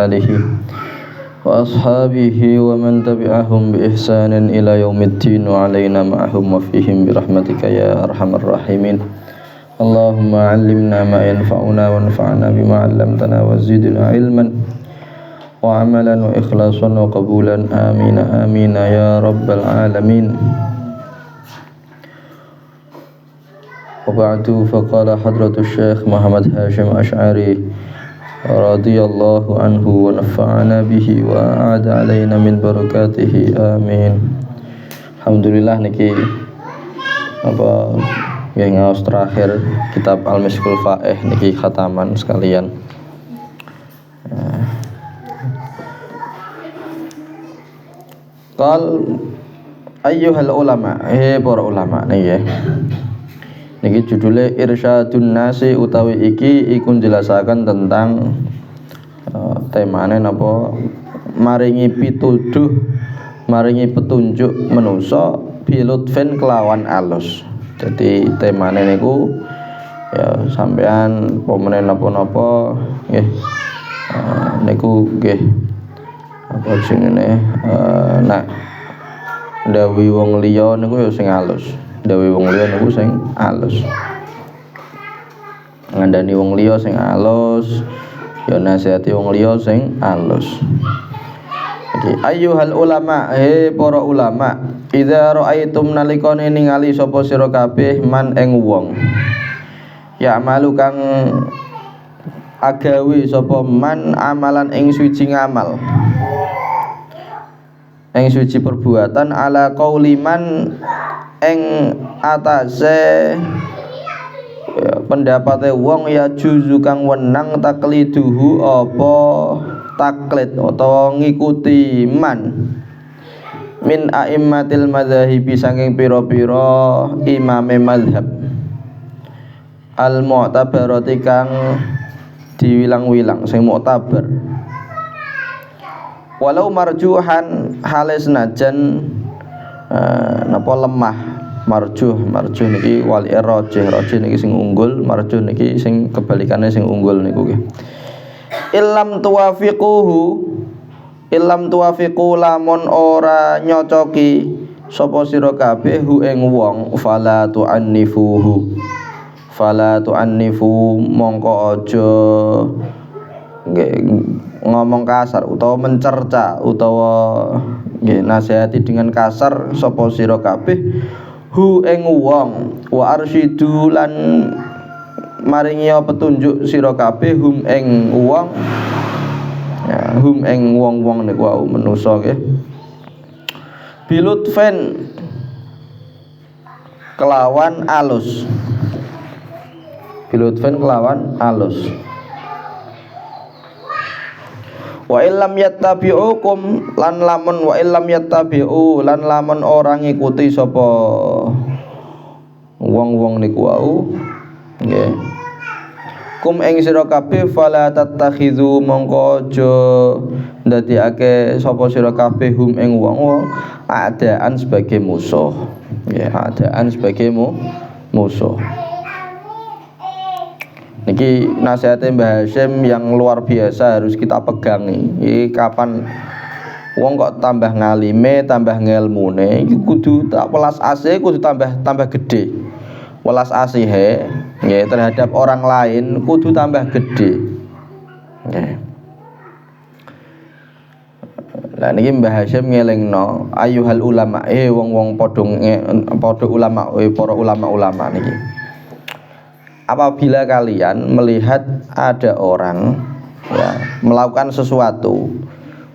آله وأصحابه ومن تبعهم بإحسان إلى يوم الدين وعلينا معهم وفيهم برحمتك يا أرحم الراحمين. اللهم علمنا ما ينفعنا وانفعنا بما علمتنا وزدنا علما وعملا وإخلاصا وقبولا آمين آمين يا رب العالمين. وبعد فقال حضرة الشيخ محمد هاشم أشعري رضي الله عنه ونفعنا به وأعاد علينا من بركاته آمين. Alhamdulillah niki apa yang ngaos terakhir kitab Al-Miskul Faeh niki khataman sekalian. Qal ayyuhal ulama, para ulama niki. Niki judulnya Irsyadun Nasi utawi iki iku njelasaken tentang temane napa maringi pituduh, maringi petunjuk manusa bilutfen kelawan alus. Jadi temane niku ya sampean pomene napa-napa nggih niku nggih apa jenenge nak ndawi wong liya niku ya sing alus. Dawe wong liya niku sing alus. Ngandani wong liya sing alus, ya nasihati wong liya sing alus. Jadi ayyuhal ulama, para ulama, idza raaitum nalikane ningali sapa sira kabeh man ing wong. Ya amalu kang agawe sapa man amalan ing suci ngamal. Ing suci perbuatan ala qauli man eng atase pendapate wong ya juzu kang wenang takliduhu apa taklid utawa ngikuti man min a'immatil madzahibi saking pira-pira imame mazhab al mu'tabarati kang diwilang-wilang sing mu'tabar walau marjuhan hales najan napa lemah marjuh niki wali rajih niki sing unggul, marjuh niki sing kebalikane sing unggul niku nggih. Illam tuwafiqu lamun ora nyocoki sapa sira kabeh hu ing wong fala tu'annifu mongko aja ngomong kasar utawa mencerca utawa nggih nasihati dengan kasar sapa sira kabeh hu ing wong wa arsyidu lan maringi petunjuk sira kabeh hum ing wong ya hum ing wong-wong niku wau manusa nggih bilutfen kelawan alus wa illam yattabi'ukum lan lamun wa illam yattabi'u lan lamun orang ngikuti sapa wong-wong niku wau nggih kum ing sira kabeh fala tattakhidhu mongko aja ndadekake sapa sira kabeh hum ing wong adaan sebagai musuh nggih adaan sebagai musuh. Niki nasihatnya Mbah Hasyim yang luar biasa harus kita pegang nih. Kapan wong kok tambah ngalime, tambah ngelmune, iki kudu tak welas asih kudu tambah gede. Welas asihe nggih terhadap orang lain kudu tambah gede. Nggih. Lah niki Mbah Hasyim ngelingno ayyuhal ulama wong-wong padha ulama para ulama-ulama niki. Apabila kalian melihat ada orang ya melakukan sesuatu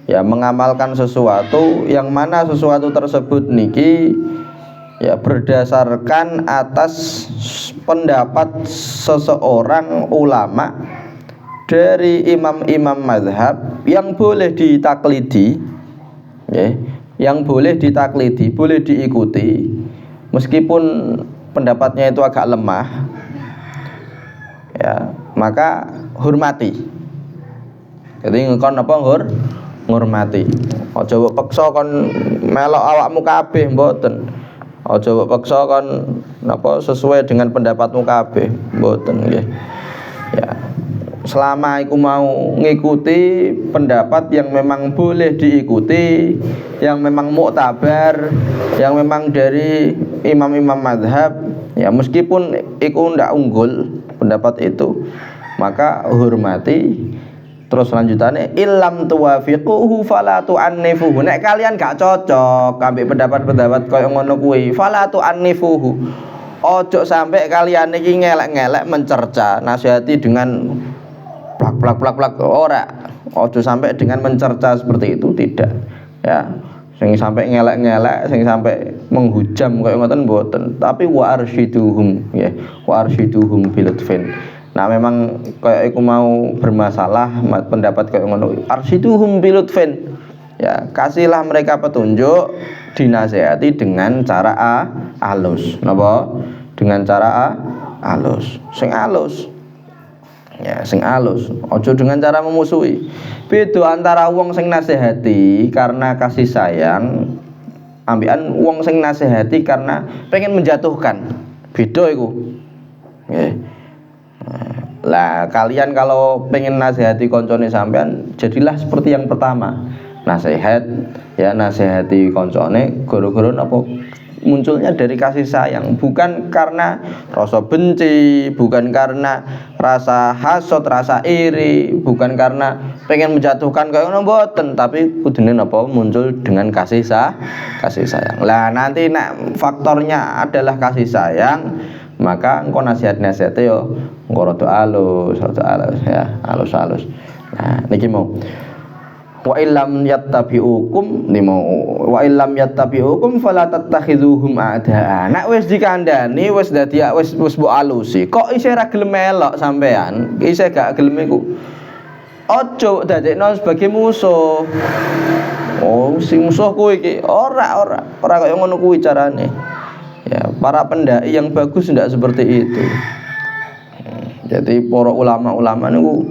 ya mengamalkan sesuatu yang mana sesuatu tersebut niki ya berdasarkan atas pendapat seseorang ulama dari imam-imam mazhab yang boleh ditaklidi ya, yang boleh ditaklidi, boleh diikuti meskipun pendapatnya itu agak lemah ya, maka hormati. Jadi ngkon apa ngurmati. Aja mbok peksa kon melok awakmu kabeh mboten. Aja mbok peksa kon napa sesuai dengan pendapatmu kabeh mboten nggih. Ya. selama iku mau ngikuti pendapat yang memang boleh diikuti, yang memang muktabar, yang memang dari imam-imam madhab, ya meskipun iku ndak unggul pendapat itu, maka hormati. Terus lanjutannya illam tuwafiquhu fala tu'annifuhu. Nek kalian gak cocok ambek pendapat-pendapat koyo ngono kuwi, fala tu'annifuhu. Ojo sampai kalian iki ngelek-ngelek mencerca, nasihati dengan plak ora. Ojo sampai dengan mencerca seperti itu, tidak. Ya. Sing sampai ngelek-ngelek, sing sampai menghujam koyo ngoten mboten, tapi wa arsyiduhum ya, wa arsyiduhum bilutfin. Nah memang kayak aku mau bermasalah pendapat kayak ngono, arsyiduhum bilutfin. Ya, kasihlah mereka petunjuk, dinasehati dengan cara halus. Napa? Dengan cara halus. Sing halus. Ya, sing halus. Ojo dengan cara memusuhi. Beda antara wong sing nasehati karena kasih sayang, ambian wong sing nasehati karena pengen menjatuhkan. Beda iku. Nggih. Lah kalian kalau pengen nasihati koncone sampean, jadilah seperti yang pertama. Nasihat ya, nasihati koncone goro-goro napa munculnya dari kasih sayang, bukan karena rasa benci, bukan karena rasa hasad, rasa iri, bukan karena pengen menjatuhkan kayak ngono mboten, tapi kudune napa muncul dengan kasih sayang. Lah nanti nek faktornya adalah kasih sayang, maka engko nasihat-nasihate yo engko rada halus ya, halus-halus. Nah, niki mau wa illam yattabi'ukum wa illam yattabi'ukum fala tattakhizuhum a'da'a. Nek wis dikandani, wis dadi wis mbok alusi, kok isih ra gelem melok sampean, isih gak gelem iku, ojo dadekno sebagai musuh. Oh, si musuh kuwi iki ora kaya ngono kuwi carane. Ya, para pendai yang bagus tidak seperti itu. Jadi para ulama-ulama niku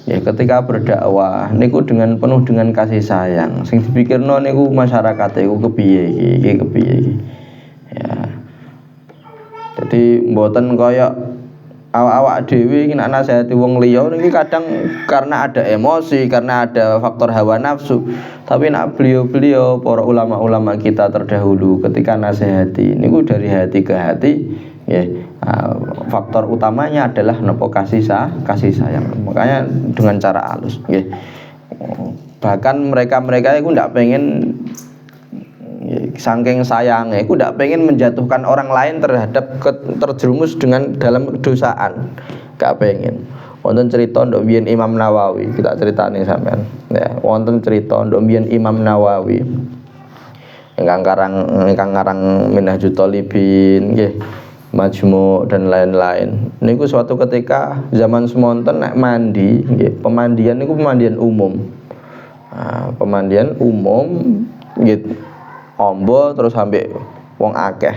ya ketika berdakwah niku dengan penuh dengan kasih sayang. Sing dipikirno niku masyarakat iku kepiye iki. Ya. Jadi mboten kaya awak-awak dhewe iki nek nasihati wong liya niki kadang karena ada emosi, karena ada faktor hawa nafsu. Tapi nak beliau-beliau para ulama-ulama kita terdahulu ketika nasihati niku dari hati ke hati ya. Faktor utamanya adalah nopo kasih sayang. Makanya dengan cara halus nggih. Bahkan mereka itu ndak pengen saking sayangnya iku ndak pengen menjatuhkan orang lain terhadap terjerumus dengan dalam kedosaan. Gak pengen. Wonten cerita ndok biyen Imam Nawawi, kita ceritane sampean. Ya, wonten cerita ndok biyen Imam Nawawi. Ingkang ngarang Minhajul Thalibin nggih. Majmu' dan lain-lain. Niku suatu ketika zaman semonten nek mandi nggih, pemandian niku pemandian umum. Pemandian umum nggih. Ombo terus sampai wong akeh.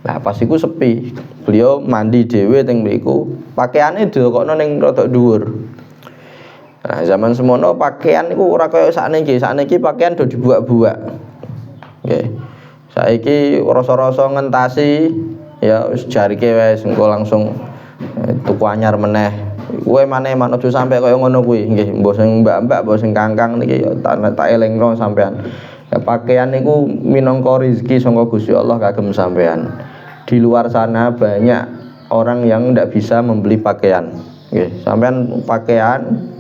Lah pas iku sepi. Beliau mandi dhewe teng mriku, pakaiane dilokno ning rada dhuwur. Nah, zaman semono pakaian niku ora kaya sakniki. Sakniki pakaian do dibuak-buak. Nggih. Saiki rasa-rasa ngentasi ya wis jarike wis engko langsung tuku anyar meneh. Kowe maneh aja sampe kaya ngono kuwi. Nggih, mbok sing mbak-mbak, mbok sing kangkang niki ya tak elingno sampean. Ya pakaian niku minangka rezeki saka Gusti Allah kagem sampean. Di luar sana banyak orang yang ndak bisa membeli pakaian. Nggih, sampean pakaian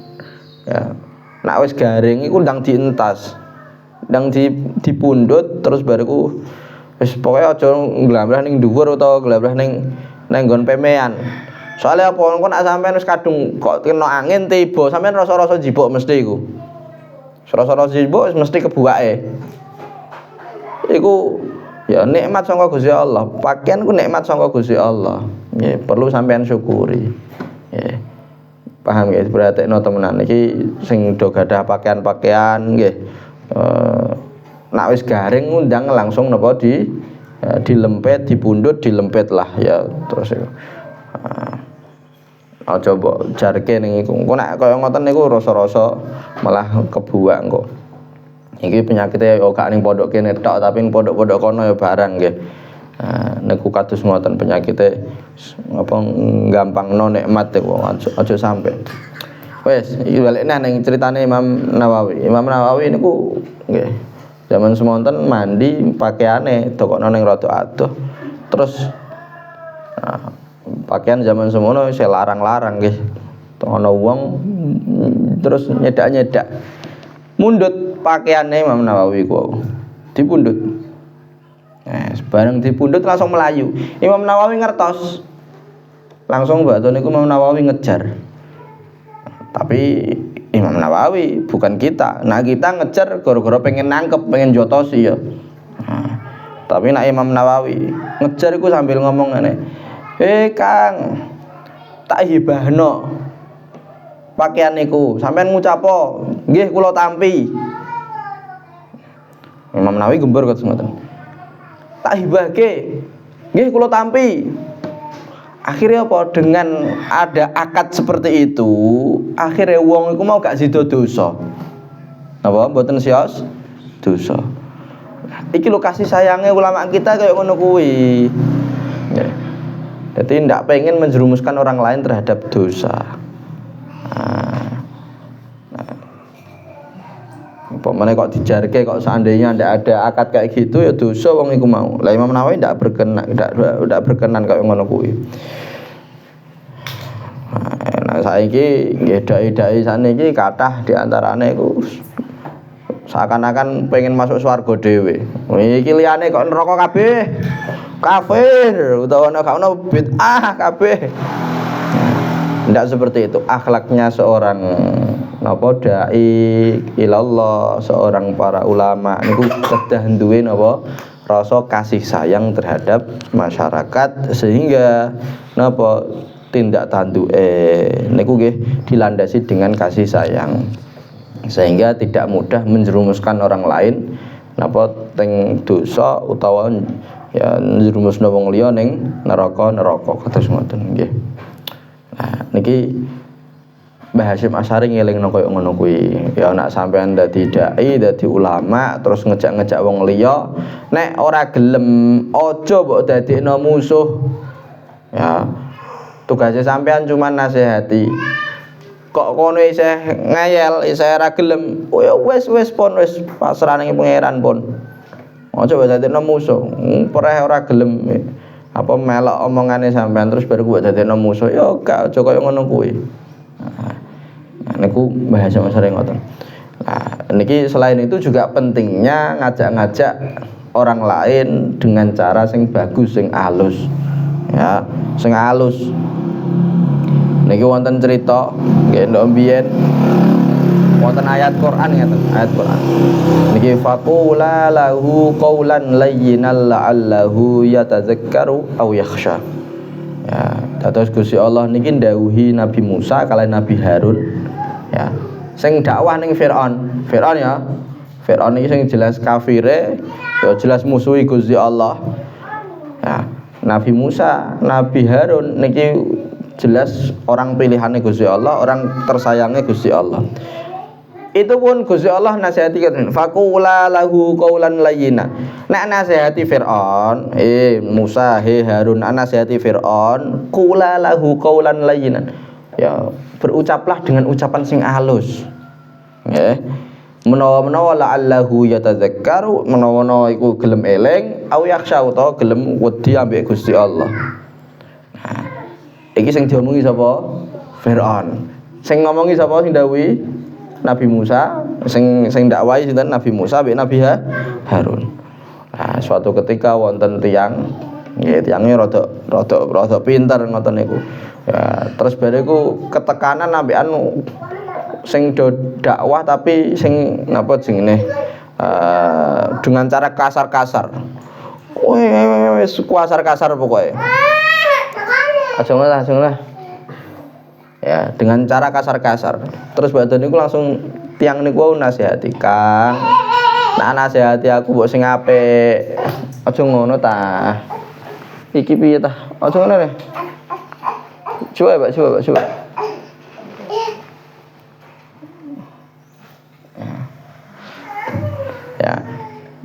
ya nek wis garing iku ndang dientas. Ndang dipundhut terus bariku wis pokoke aja nglambrah ning dhuwur utawa glablah ning nggon pemean. Soale apa engko nek sampean wis kadung kok kena angin tiba, sampean rasa-rasa jibuk mesti iku. Rasa-rasa jibuk mesti kebuake. Iku ya nikmat saka Gusti Allah. Pakaian ku nikmat saka Gusti Allah. Nggih, perlu sampean syukuri. Nggih. Paham nggih, perhatekno temenan iki sing do gadah pakaian-pakaian nggih. Nek wis garing ngundang langsung napa dilempet, dipundhut, dilempet lah ya terus iku. Aja mbok jarke ning iku. Engko nek kaya ngoten niku rasa-rasa malah kebuak engko. Iki penyakite yo gak ning pondok kene tok, tapi ning pondok-pondok kono ya barang nggih. Niku kados ngoten penyakite apa gampangno nikmat iku aja sampe. Wes, iki balik neh ning critane Imam Nawawi. Imam Nawawi niku nggih zaman semonten mandi pakaiane dokokno ning rada adoh. Terus pakaian zaman semono saya larang-larang nggih. Ana wong terus nyedak-nyedak. Mundut pakaiane Imam Nawawi ku. Dipundhut. Bareng dipundhut langsung melayu. Imam Nawawi ngertos. Langsung mbak niku Imam Nawawi ngejar. Tapi Imam Nawawi bukan kita. Nah kita ngejar gara-gara pengen nangkep, pengen jotosi ya. Tapi nak Imam Nawawi ngejar iku sambil ngomong ngene. Kang, tak hibahno pakaian niku. Sampeyan ngucapo, nggih kula tampi. Imam Nawawi gembur kok ngoten. Tak hibahke. Nggih kula tampi. Akhirnya apa? Dengan ada akad seperti itu, akhirnya wong iku mau gak sida dosa. Napa? Mboten sios dosa. Iki lho kasih sayangnya ulama kita kayak ngono kuwi. Jadi ndak pengen menjerumuskan orang lain terhadap dosa. Pemane kok dijarke kok seandainya ndak ada akad kayak gitu ya dosa wong iku mau. Lah Imam Nawawi ndak berkenan kayak ngono kuwi. Nah saiki nggih dai-dai saniki kathah di antarane iku seakan-akan pengen masuk swarga dhewe. Iki liyane kok neraka kabeh. Kafir utawa gak ono bid'ah kabeh. Ndak seperti itu akhlaknya seorang napa dai ilallah, seorang para ulama niku kedah duwe napa rasa kasih sayang terhadap masyarakat sehingga napa tindak tanduke niku nggih dilandasi dengan kasih sayang sehingga tidak mudah menjerumuskan orang lain napa teng dosa utawa ya njerumusna wong liya ning neraka kados ngoten nggih. Nah niki Mbah Hasyim Asy'ari ngelingno koyo ngono kuwi. Ya nek sampean dadi dai, dadi ulama terus ngejak-ngejak wong liya, nek ora gelem aja mbok dadekno musuh. Ya. Tugasnya sampean cuma nasihati. Kok kono isih ngayel, isih ora gelem, oh ya wis pon wis pasrah ning pangeran pon. Aja mbok dadekno musuh. Pereh ora gelem apa melok omongane sampean terus baru mbok dadekno musuh. Ya gak aja koyo ngono kuwi. Nah, niku bahasa sering ngoten. Nah, niki selain itu juga pentingnya ngajak-ngajak orang lain dengan cara sing bagus, sing alus. Ya, sing alus. Niki wonten cerita nggih ndok mbiyen wonten ayat Quran ngeten, ayat Quran. Niki faqula lahu qaulan layyinan la'allahu yatadzakkaru aw yakhsha. Ya, dados Gusti Allah niki ndhawuhi Nabi Musa kaliyan Nabi Harun ya. Sing dakwah ning Firaun. Firaun ya. Firaun iki sing jelas kafire, ya jelas musuhi Gusti Allah. Ya, Nabi Musa, Nabi Harun niki jelas orang pilihannya Gusti Allah, orang tersayangnya Gusti Allah. Itu pun Gusti Allah nasihati kan faqula lahu qaulan layyina. Nek nasihati Firaun, Musa, Harun, nasihati Firaun, qula lahu qaulan layyinan. Ya, berucaplah dengan ucapan sing halus. Nggih. Menawa-menawa la'allahu yatadzakkaru, menawa iku gelem eling, aw yakhsha utawa gelem wedi ambek Gusti Allah. Nah, iki sing diomongi sapa? Firaun. Sing ngomongi sapa sing dawuhi? Nabi Musa, sing dakwahi sinten Nabi Musa mbek Nabi Harun. Nah, suatu ketika wonten tiyang, nggih tiyange rada pinter ngoten niku. Ya, terus bariku ketekanan ambekan sing do dakwah tapi sing napa jenenge dengan cara kasar-kasar. Wis kasar-kasar pokoke. Aja ngono. Ya, dengan cara kasar-kasar. Terus badan niku langsung tiang niku nasihati, Kang. Nah, nasihati aku mbok sing apik. Aja ngono ta. Iki piye ta? Aja ngono le. Coba. Ya.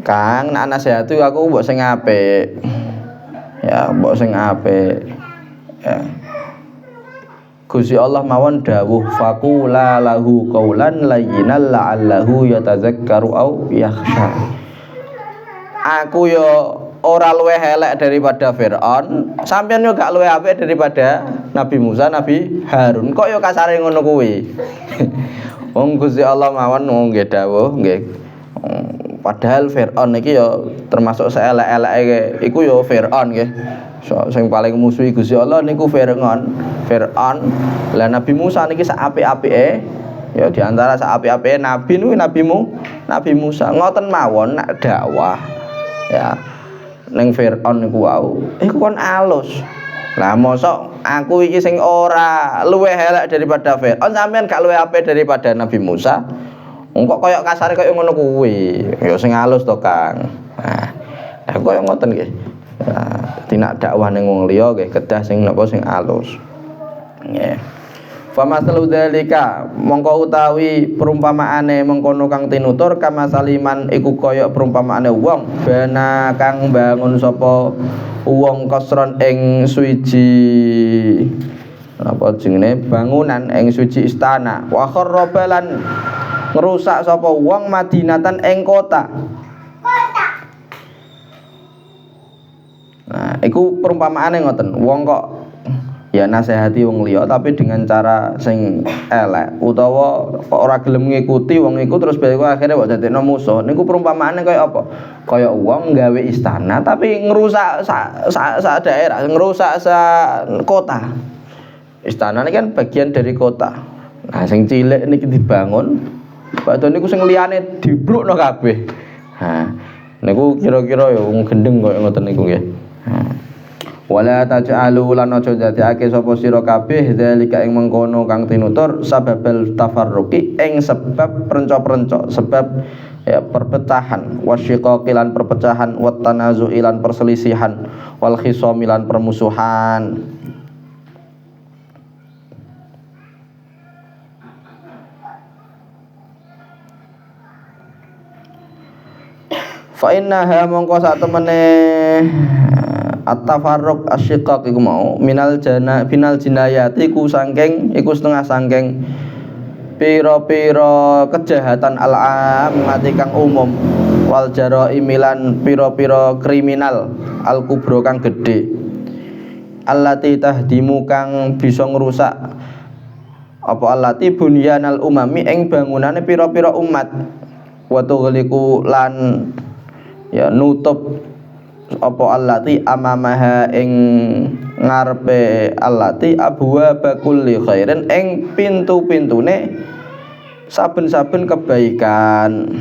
Kang, nak nasihati aku mbok sing apik. Ya, mbok sing apik. Ya. Gusti Allah mawon dawuh faqula lahu qaulan layyinan la'allahu yatadzakkaru au yakhsha. Aku yo ora luwih elek daripada Firaun, sampeyan yo gak luwih apik daripada Nabi Musa, Nabi Harun. Kok yo kasare ngono kuwi? Wong Gusti Allah mawon nggih dawuh nggih. Padahal Firaun iki yo termasuk seelek-eleke iku yo Firaun nggih. Sing paling musuhi Gusti Allah niku Firaun. Lah Nabi Musa niki sak apik-apike ya di antara sak apik-apike nabi niku Nabi Musa. Ngoten mawon nak dakwah ya ning Firaun niku wau. Iku kon alus. Lah mosok aku iki sing ora luwih elek daripada Firaun, sampean gak luwih apik daripada Nabi Musa. Kok koyo kasare koyo ngono kuwi. Ya sing alus to, Kang. Nah, koyo ngoten nggih. Tidak dakwah ning wong liya nggih kedah sing napa sing alus. Nggih. Famasalu dzalika mongko utawi perumpamaane mengkono kang tinutur kama saliman iku kaya perumpamaane wong bana kang bangun sapa wong kasron ing suwiji apa jenenge bangunan ing suwiji istana wa kharrabalan ngrusak sapa wong madinatan ing kota. Nah, iku perumpamaane ngoten. Wong kok ya nasihati wong liya tapi dengan cara sing elek utawa kok ora gelem ngikuti wong iku terus akhirnya kok dadekno musuh. Niku perumpamaane kaya apa? Kaya wong gawe istana tapi ngrusak sak daerah, ngrusak sak kota. Istana ini kan bagian dari kota. Nah, sing cilik niki dibangun, padahal niku sing liyane dibrukno kabeh. Nah, niku kira-kira ya wong gendeng kaya ngoten niku nggih. Wala taj'alu lan aja dadiake sapa sira kabeh zalika ing mengkono kang tinutur sababal tafarruqi ing sebab perenca-perenca sebab ya perpecahan wasyiqaqi lan perpecahan wat tanazu'i lan perselisihan wal khisami lan permusuhan. Fa innaha mongko sak temene at-tafarruq asyiqaq iku mau minal jinayati ku saking iku setengah saking pira-pira kejahatan al-ammati kang umum wal jaraimilan pira-pira kriminal al-kubra kang gedhe allati tahdimu kang bisa ngrusak apa allati bunyanal umami ing bangunane pira-pira umat wa tughliqu lan ya nutup apa allati amamaha ing ngarepe allati abwaaba kulli khairin ing pintu-pintune saben-saben kebaikan.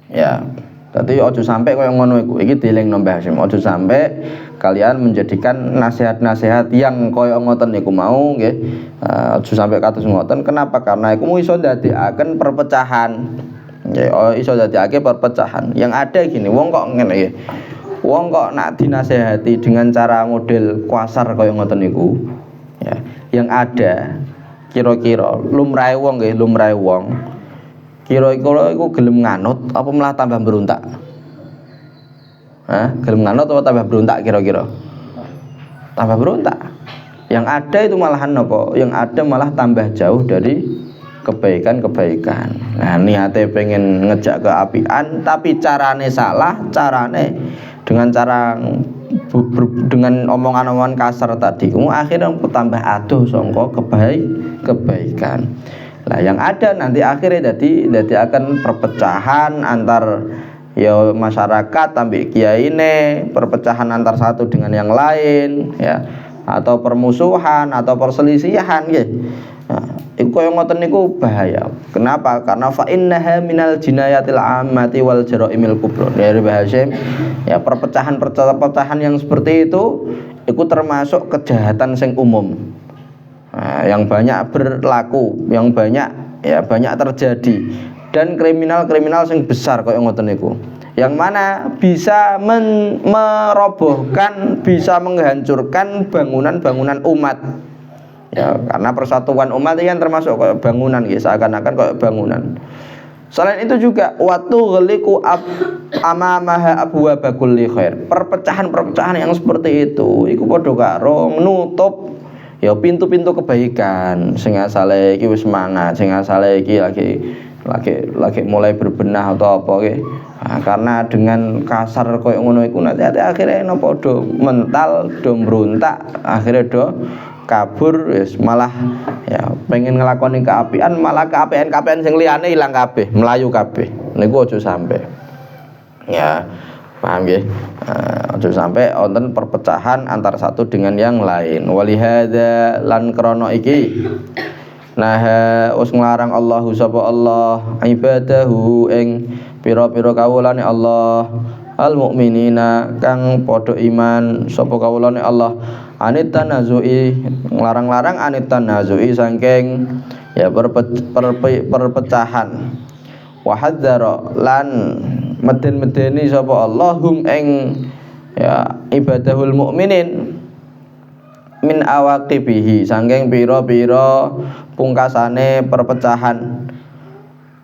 Ya, dadi aja sampai kaya ngono iku. Iki dielingno Mbah Hasyim. Aja sampai kalian menjadikan nasihat-nasihat yang kaya ngoten niku mau nggih. Aja sampai kados ngoten. Kenapa? Karena iku iso ndadekaken perpecahan. Ya, iso dadekake perpecahan. Yang ada gini, wong kok ngene nggih. Wong kok nak dinasehati dengan cara model kasar kaya ngoten niku. Ya, yang ada kira-kira lumrahe wong nggih, lumrahe wong. Kira-kira iku gelem nganut apa malah tambah berontak? Gelem nganut apa tambah berontak kira-kira? Tambah berontak. Yang ada itu malahan apa? Yang ada malah tambah jauh dari kebaikan-kebaikan. Nah, niate pengen ngejak keapian tapi carane salah, carane dengan dengan omongan-omongan kasar tadi. Akhirnya tambah adoh sangka kebaikan. Nah, yang ada nanti akhirnya jadi akan perpecahan antar ya masyarakat tambah kiyaine, perpecahan antar satu dengan yang lain ya, atau permusuhan atau perselisihan nggih. Nah, iku kaya ngoten niku bahaya. Kenapa? Karena fa innaha minal jinayatil ammati wal jaraimil kubra. Dari Mbah Hasyim, ya perpecahan yang seperti itu termasuk kejahatan sing umum. Nah, yang banyak berlaku, yang banyak terjadi dan kriminal sing besar kaya ngoten niku. Yang mana bisa merobohkan, bisa menghancurkan bangunan-bangunan umat. Ya, karena persatuan umat ini kan termasuk kayak bangunan ya, seakan-akan kayak bangunan. Selain itu juga waktu ghaliqu amamaha abwaaba kulli khair. Perpecahan yang seperti itu iku padha karo nutup ya pintu-pintu kebaikan sing asale iki wis semangat, sing asale iki lagi mulai berbenah atau apa ke. Nah, karena dengan kasar koyo ngono iku nanti akhirnya napa do mental, do mbrontak, akhirnya do kabur wis malah ya pengen ngelakoni keapian, malah keapian sing liyane ilang kabeh, melayu kabeh. Niku aja sampe. Ya, paham nggih? Aja sampe wonten perpecahan antara satu dengan yang lain. Walihada lan krana iki nah us nglarang Allahu sapa Allah ibadahu ing pira-pira kawulane Allah al mukminina kang padha iman sapa kawulane Allah anit tanazu'i nglarang-larang anit tanazu'i saking ya perpecahan wa hadzara lan meden-medeni sapa Allah hum ing ya ibadahul mukminin min awaqibihi saking pira-pira pungkasane perpecahan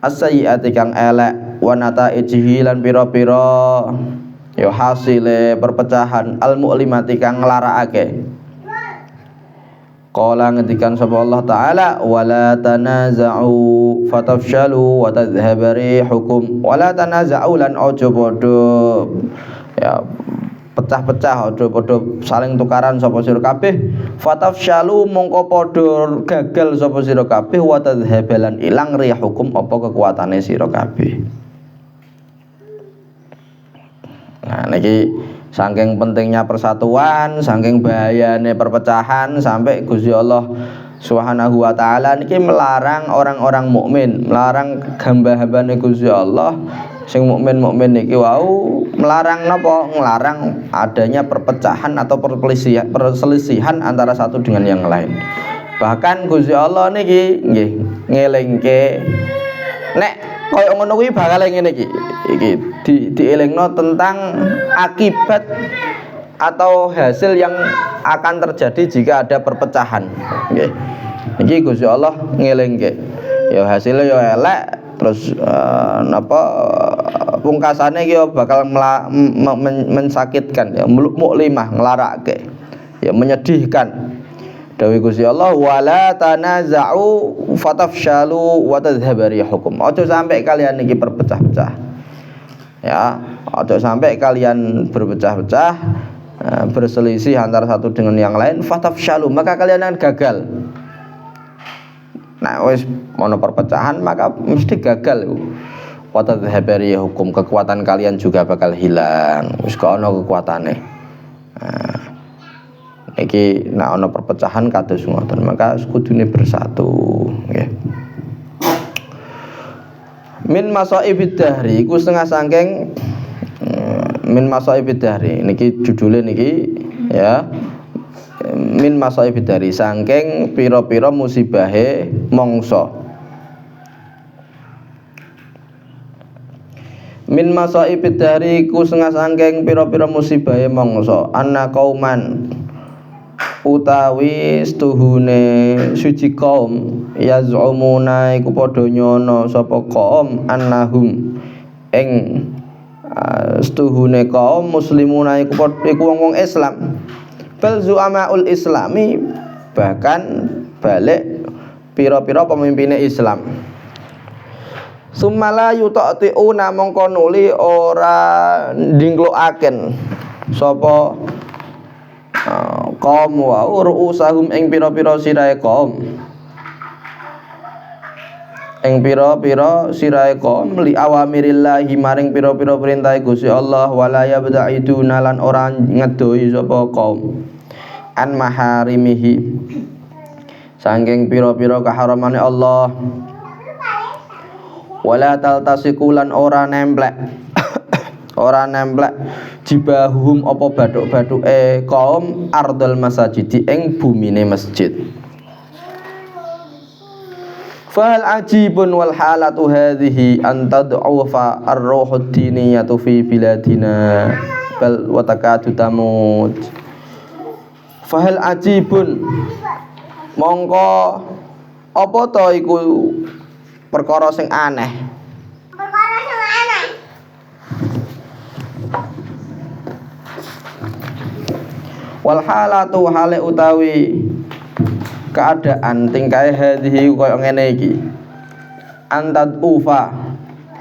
as-sayyi'ati kang elek wa nataijihi lan pira-pira ya hasile perpecahan al-mu'limati kang nglarakake. Qala ngendikan sapa Allah taala wala tanaza'u fatafshalu wa tadhhabu rihukum wala tanaza'u lan aja padha ya pecah-pecah padha saling tukaran sapa sira kabeh fatafshalu mongko padha gagal sapa sira kabeh wa tadhhabalan ilang rihukum apa kekuatane sira kabeh. Nah niki saking pentingnya persatuan, saking bahayane perpecahan sampai Gusti Allah Subhanahu wa taala niki melarang orang-orang mukmin, melarang hamba-hambane Gusti Allah sing mukmin niki wau melarang napa? Melarang adanya perpecahan atau perselisihan antara satu dengan yang lain. Bahkan Gusti Allah niki nggih ngelingke nek koyo ngono kuwi bakal ngene iki. Iki dielingno tentang akibat atau hasil yang akan terjadi jika ada perpecahan. Nggih. Niki Gusti Allah ngelingke. Ya hasilnya ya elek terus napa pungkasane iki bakal mensakitkan ya muklimah nglarake ya menyedihkan. Dawuh Gusti Allah wala tanaza'u fatafshalu wa tadhhabu rihukum. Aja sampai kalian niki berpecah-pecah. Ya, aja sampai kalian berpecah-pecah berselisih antara satu dengan yang lain fatafshalu maka kalian akan gagal. Nah, wis ono perpecahan maka mesti gagal. Wa tadhhabu rihukum kekuatan kalian juga bakal hilang. Wis gak ono kekuatane. Nah, iki nek ana perpecahan kados ngoten maka kudune bersatu nggih. Min masaibid dahri iku setengah saking min masaibid dahri niki judule niki ya min masaibid dahri saking pira-pira musibahe mangsa. Min masaibid dahri iku setengah saking pira-pira musibahe mangsa anna qauman utawi stuhune suci kaum yaz'umuna iku padha nyono sapa kaum annahum ing stuhune kaum muslimuna iku wong-wong Islam bal zu'amaul islami bahkan balik pira-pira pemimpine Islam sumala yuta'tiuna mongko nuli ora ndingklokaken sapa kaum wa ru'usahum ing pira-pira sirahe kaum ing pira-pira sirahe kaum li awamirillahi maring pira-pira perintahe Gusti Allah wala yabda'iduna lan ora ngedoi sapa kaum an maharimihi saking pira-pira keharamane Allah wala taltasikulan ora nemplek jibahum apa bathuk-bathuke kaum ardal masajidi ing bumine masjid. Fal ajibun wal halatu hadhihi an tad'ufa ar-ruhud diniyatu fi biladina bal wa takadu tamut. Fahal ajibun mongko apa to iku perkara sing aneh. Wal halatu hale utawi keadaan tingkae hadhihi koyo ngene iki antad ufa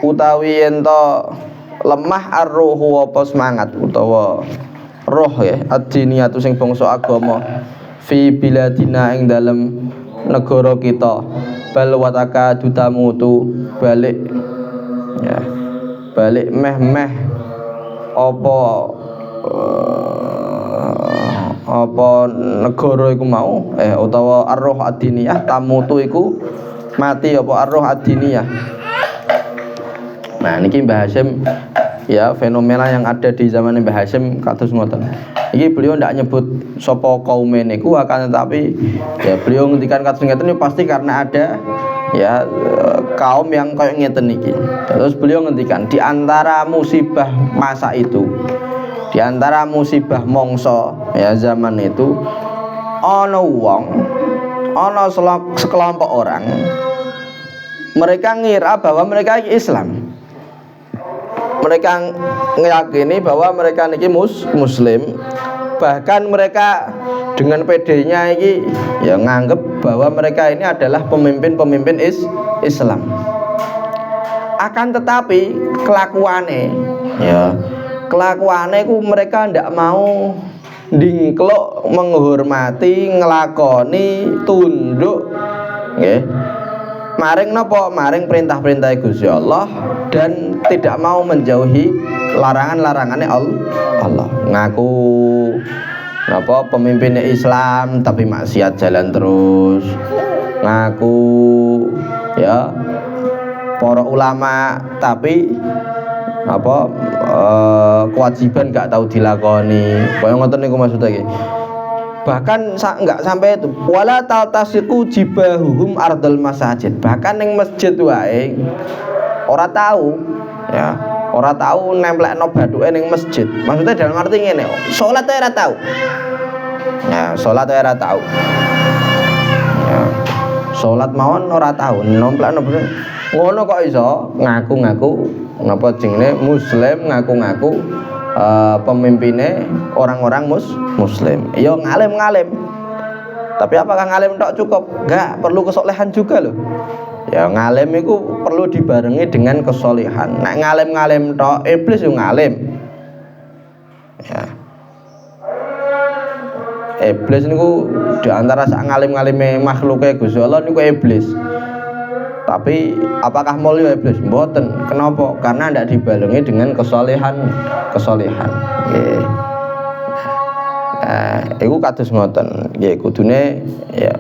utawi ento lemah ar-ruhu apa semangat utawa roh ya ad-diniyatu sing bangsa agama fi biladina ing dalem negara kita bal wataka dutamutu balik ya balik meh apa negara iku mau utawa ar-ruh ad-diniyah tamutu iku mati apa ar-ruh ad-diniyah. Nah niki Mbah Hasyim ya fenomena yang ada di zaman Mbah Hasyim kados ngoten. Iki beliau ndak nyebut sapa kaume niku akan tetapi ya beliau ngendikan kados ngeten pasti karena ada ya kaum yang kayak ngeten iki. Terus beliau ngendikan di antara musibah masa itu, di antara musibah mongso ya zaman itu ana wong, ana sekelompok orang mereka ngira bahwa mereka Islam. Mereka meyakini bahwa mereka niki muslim, bahkan mereka dengan PD-nya ini ya nganggep bahwa mereka ini adalah pemimpin-pemimpin Islam. Akan tetapi kelakuannya ku mereka ndak mau dingklok menghormati ngelakoni tunduk nggih maring napa maring perintah-perintah Gusti Allah dan tidak mau menjauhi larangan-larangannya Allah. Ngaku napa pemimpinnya Islam tapi maksiat jalan terus. Ngaku ya para ulama tapi apa kewajiban gak tahu dilakoni. Kaya ngoten niku maksudnya iki. Bahkan enggak sampai itu wala taltasiku jibahuhum ardal masajid, bahkan ning masjid wae ora tahu ya ora tahu nemplekno bathuke ning masjid. Maksudnya dalam arti ngene, salat ora tahu ya salat ora tahu ya salat mawon ora tahu nemplekno ngono kok iso ngaku-ngaku napa jenenge muslim ngaku-ngaku pemimpinnya orang-orang muslim. Ya ngalim-ngalim. Tapi apakah ngalim tok cukup? Enggak, perlu kesolehan juga loh. Ya ngalim itu perlu dibarengi dengan kesolehan. Nek ngalim-ngalim tok iblis yo ngalim. Ya. Iblis niku di antara sak ngalim-ngalime makhluke Gusti Allah niku iblis. Tapi apakah mulya iblis? Mboten. Kenapa? Karena tidak dibarengi dengan kesolehan. Nggih. Iku kados ngoten. Nggih kudune ya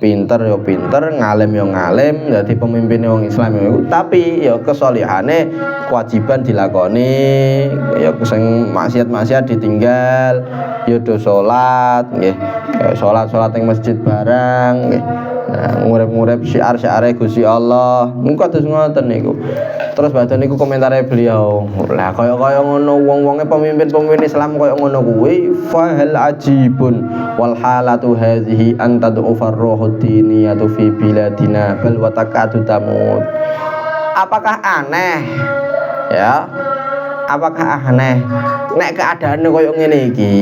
pinter ya pinter, ngalim ya ngalim, dadi pemimpin wong Islam ya. Tapi ya kesolehane kewajiban dilakoni, ya sing maksiat-maksiat ditinggal, ya do salat nggih. Ya salat-salat ing masjid barang nggih. Nah, ngurip-ngurip syiar-syiare Gusti Allah. Niku kados ngoten niku. Terus badan niku komentare beliau. Lah kaya ngono wong-wonge pemimpin-pemimpin Islam kaya ngono kuwi fahal ajibun wal halatu hadhihi antadu farruhud diniyatu fi biladina bal wa takadu tamut. Apakah aneh? Ya. Apakah aneh nek keadaane kaya ngene iki?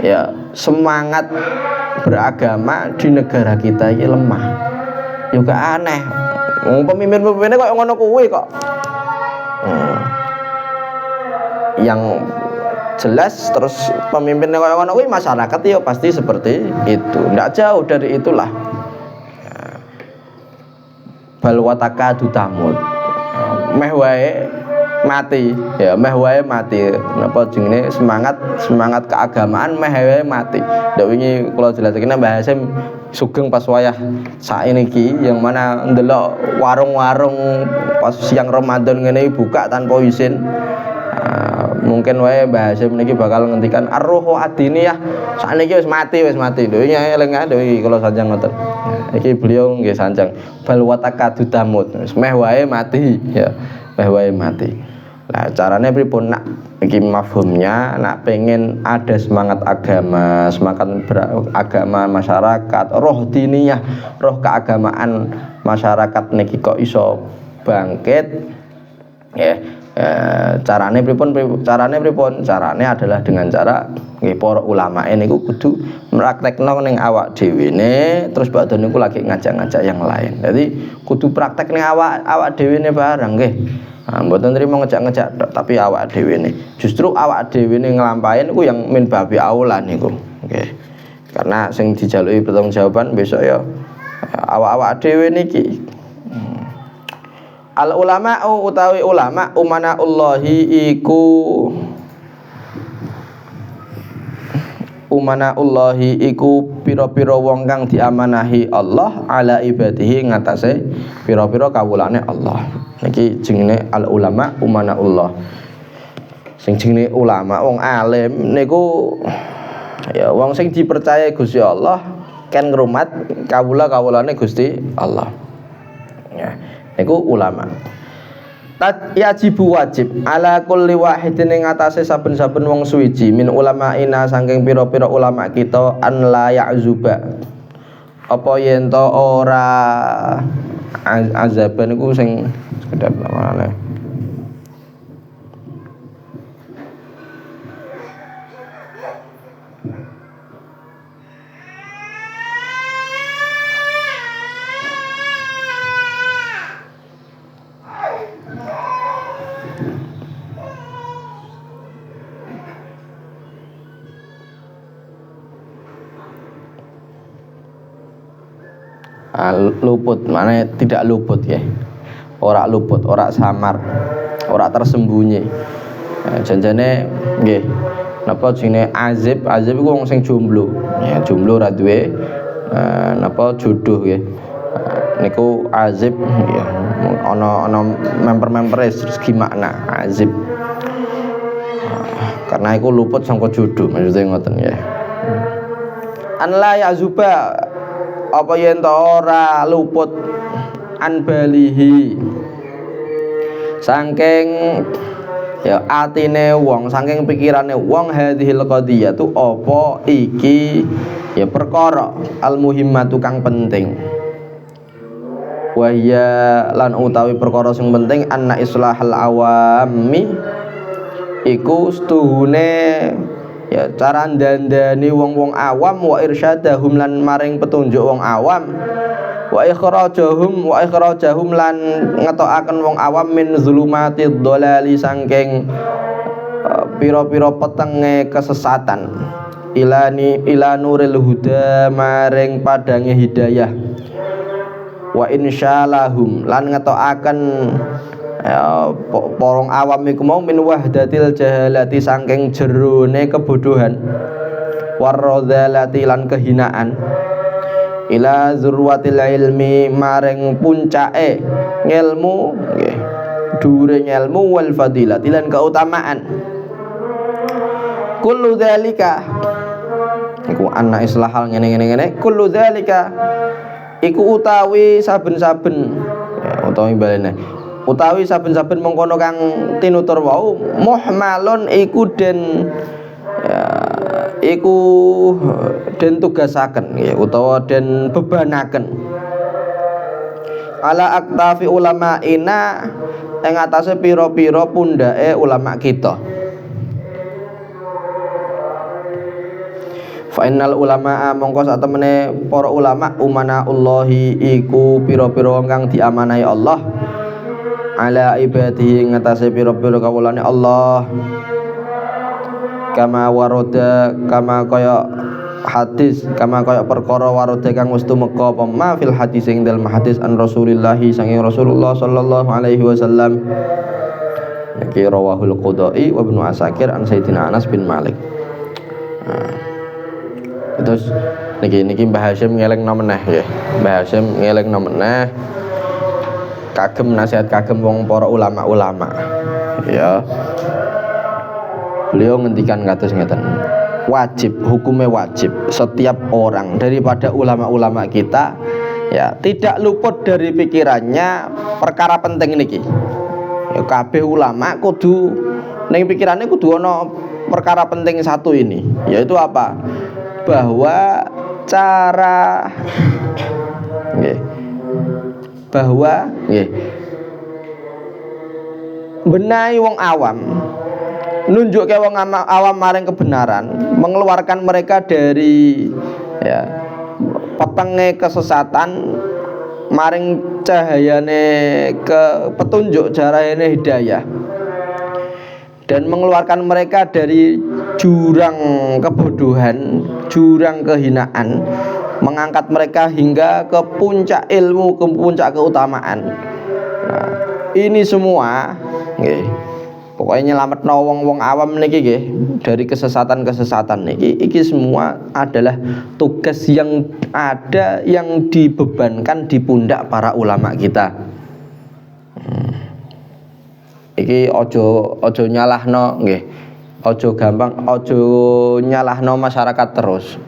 Ya, semangat beragama di negara kita ini lemah. Juga aneh. Pemimpin-pemimpinnya kok ngono kuwi kok. Yang jelas terus pemimpinnya kok ngono kuwi masyarakat ya pasti seperti itu. Ndak jauh dari itulah. Bal wataka dutamut. Meh wae mati ya meh wae mati napa jenenge semangat keagamaan meh wae mati. Ndak wingi kula jelasake Mbah Hasyim sugeng pas wayah saiki yang mana ndelok warung-warung pas siang Ramadan ngene buka tanpa izin. Mungkin wae Mbah Hasyim niki bakal ngendikan ar-ruhu ad-diniyah sakniki wis mati lho iki eling lho iki kula sanjang ngoten. Iki beliau nggih sanjang bal watakadu tamut wis meh wae mati ya meh wae mati. Nah, caranya pripun nak iki mafhumnya nak pengen ada semangat agama, semangat beragama masyarakat, roh diniyah, roh keagamaan masyarakat niki kok iso bangkit Nggih. Carane pripun? Carane adalah dengan cara nggih para ulama niku kudu praktekno ning awak dhewene terus badhe niku lagi ngajak-ngajak yang lain. Jadi kudu praktek ning awak dhewene bareng nggih. Mboten nrimo ngejak-ngejak tapi awak dhewene. Justru awak dhewene nglampahi niku yang min babi aula niku. Nggih. Karena sing dijaluki pertanggungjawaban besok ya awak-awak dhewe niki. Al ulama utawi ulama umanaullahi iku pira-pira wong kang diamanahi Allah ala ibadihi ngatasé pira-pira kawulane Allah. Niki jenenge al ulama umanaullah. Sing jenenge ulama wong alim niku ya wong sing dipercaya Gusti Allah kan ngrumat kawula-kawulane Gusti Allah. Ya, niku ulama. Yajibu wajib ala kulli wahidin ing atase saben-saben wong suwiji min ulamaina saking pira-pira ulama kita an la ya'zuba. Apa yen to ora azaban niku sing sekedap namane. Luput, mana tidak luput ya, ora luput, ora samar, ora tersembunyi. Janjane nggih, napa jenenge azib iku wong sing jomblo, ya jomblo ora duwe napa jodoh nggih. Niku azib ya, ana member-membere segi makna azib. Karena iku luput sangka jodoh, maksudnya ngoten ya. An la yazuba apa yen to ora luput an balihi saking ya atine wong saking pikirane wong hadhil qadiyah tu apa iki ya perkara al muhimmatu kang penting wa ya lan utawi perkara sing penting anna islahal awami iku setuhune ya cara ndandani wong-wong awam wa irsyadahum lan maring petunjuk wong awam wa ikhrajahum lan ngetokaken wong awam min zulumatid dhalali saking pira-pira petenge kesesatan ila nuril huda maring padange hidayah wa insyaalahum lan ngetokaken porong awam iku mau min wahdatil jahalati saking jerone kebodohan waradzalati lan kehinaan ila zurwatil ilmi maring puncake ngilmu nggih dhuwure ilmu wal fadilati lan keutamaan kullu dzalika iku ana islahal ngene kullu dzalika iku utawi saben-saben ya utawi balene utawi saben-saben mengkono kang tinutur wau muhmalun iku den tugasaken ya utawa den bebanaken ala aktafi ulama ina ing atase pira-pira pundhake ulama kita. Fa innal ulamaa mongko sak temene para ulama umanaullahi iku pira-pira kang diamanahi Allah ala ibadihi ngatasé pira-pira kawulane Allah kama waroda kama kaya hadis kama kaya perkara waroda kang wis tumeka apa ma fil hadis ing dalem hadis an Rasulillah saking Rasulullah sallallahu alaihi wasallam iki rawahul Qudai wa Ibnu Asakir an Sayyidina Anas bin Malik. Terus niki Mbah Hasyim ngelingno meneh nggih. Mbah Hasyim ngelingno meneh kagem nasihat kagem wong para ulama-ulama ya beliau ngendikan kados ngeten wajib hukumnya wajib setiap orang daripada ulama-ulama kita ya tidak luput dari pikirannya perkara penting niki ya kabeh ulama kudu ning pikirannya kudu ana perkara penting satu ini yaitu apa bahwa cara benahi wong awam, nunjukke wong awam maring kebenaran, mengeluarkan mereka dari petenge kesesatan maring cahayane ke petunjuk jarane hidayah, dan mengeluarkan mereka dari jurang kebodohan, jurang kehinaan, mengangkat mereka hingga ke puncak ilmu, ke puncak keutamaan. Nah, ini semua nggih, pokoknya nyelametno wong-wong awam niki nggih dari kesesatan-kesesatan niki, iki semua adalah tugas yang ada yang dibebankan di pundak para ulama kita. Iki ojo nyalahno nggih. Ojo gampang, ojo nyalahno masyarakat terus.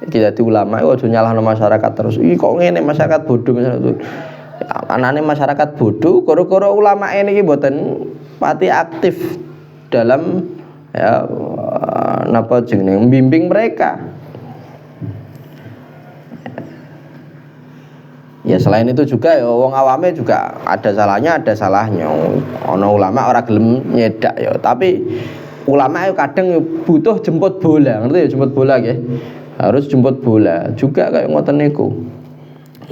Iki dadi ulama ojo nyalahno masyarakat terus. Iki kok ngene masyarakat bodoh misalnya. Anane masyarakat bodoh, gara-gara ulama ini mboten pati aktif dalam napa jenenge membimbing mereka. Ya selain itu juga ya wong awame juga ada salahnya. Ono ulama ora gelem nyedak ya, tapi ulama itu kadang butuh jemput bola, ngerti ya jemput bola nggih. Harus jemput bola juga kayak ngoten niku.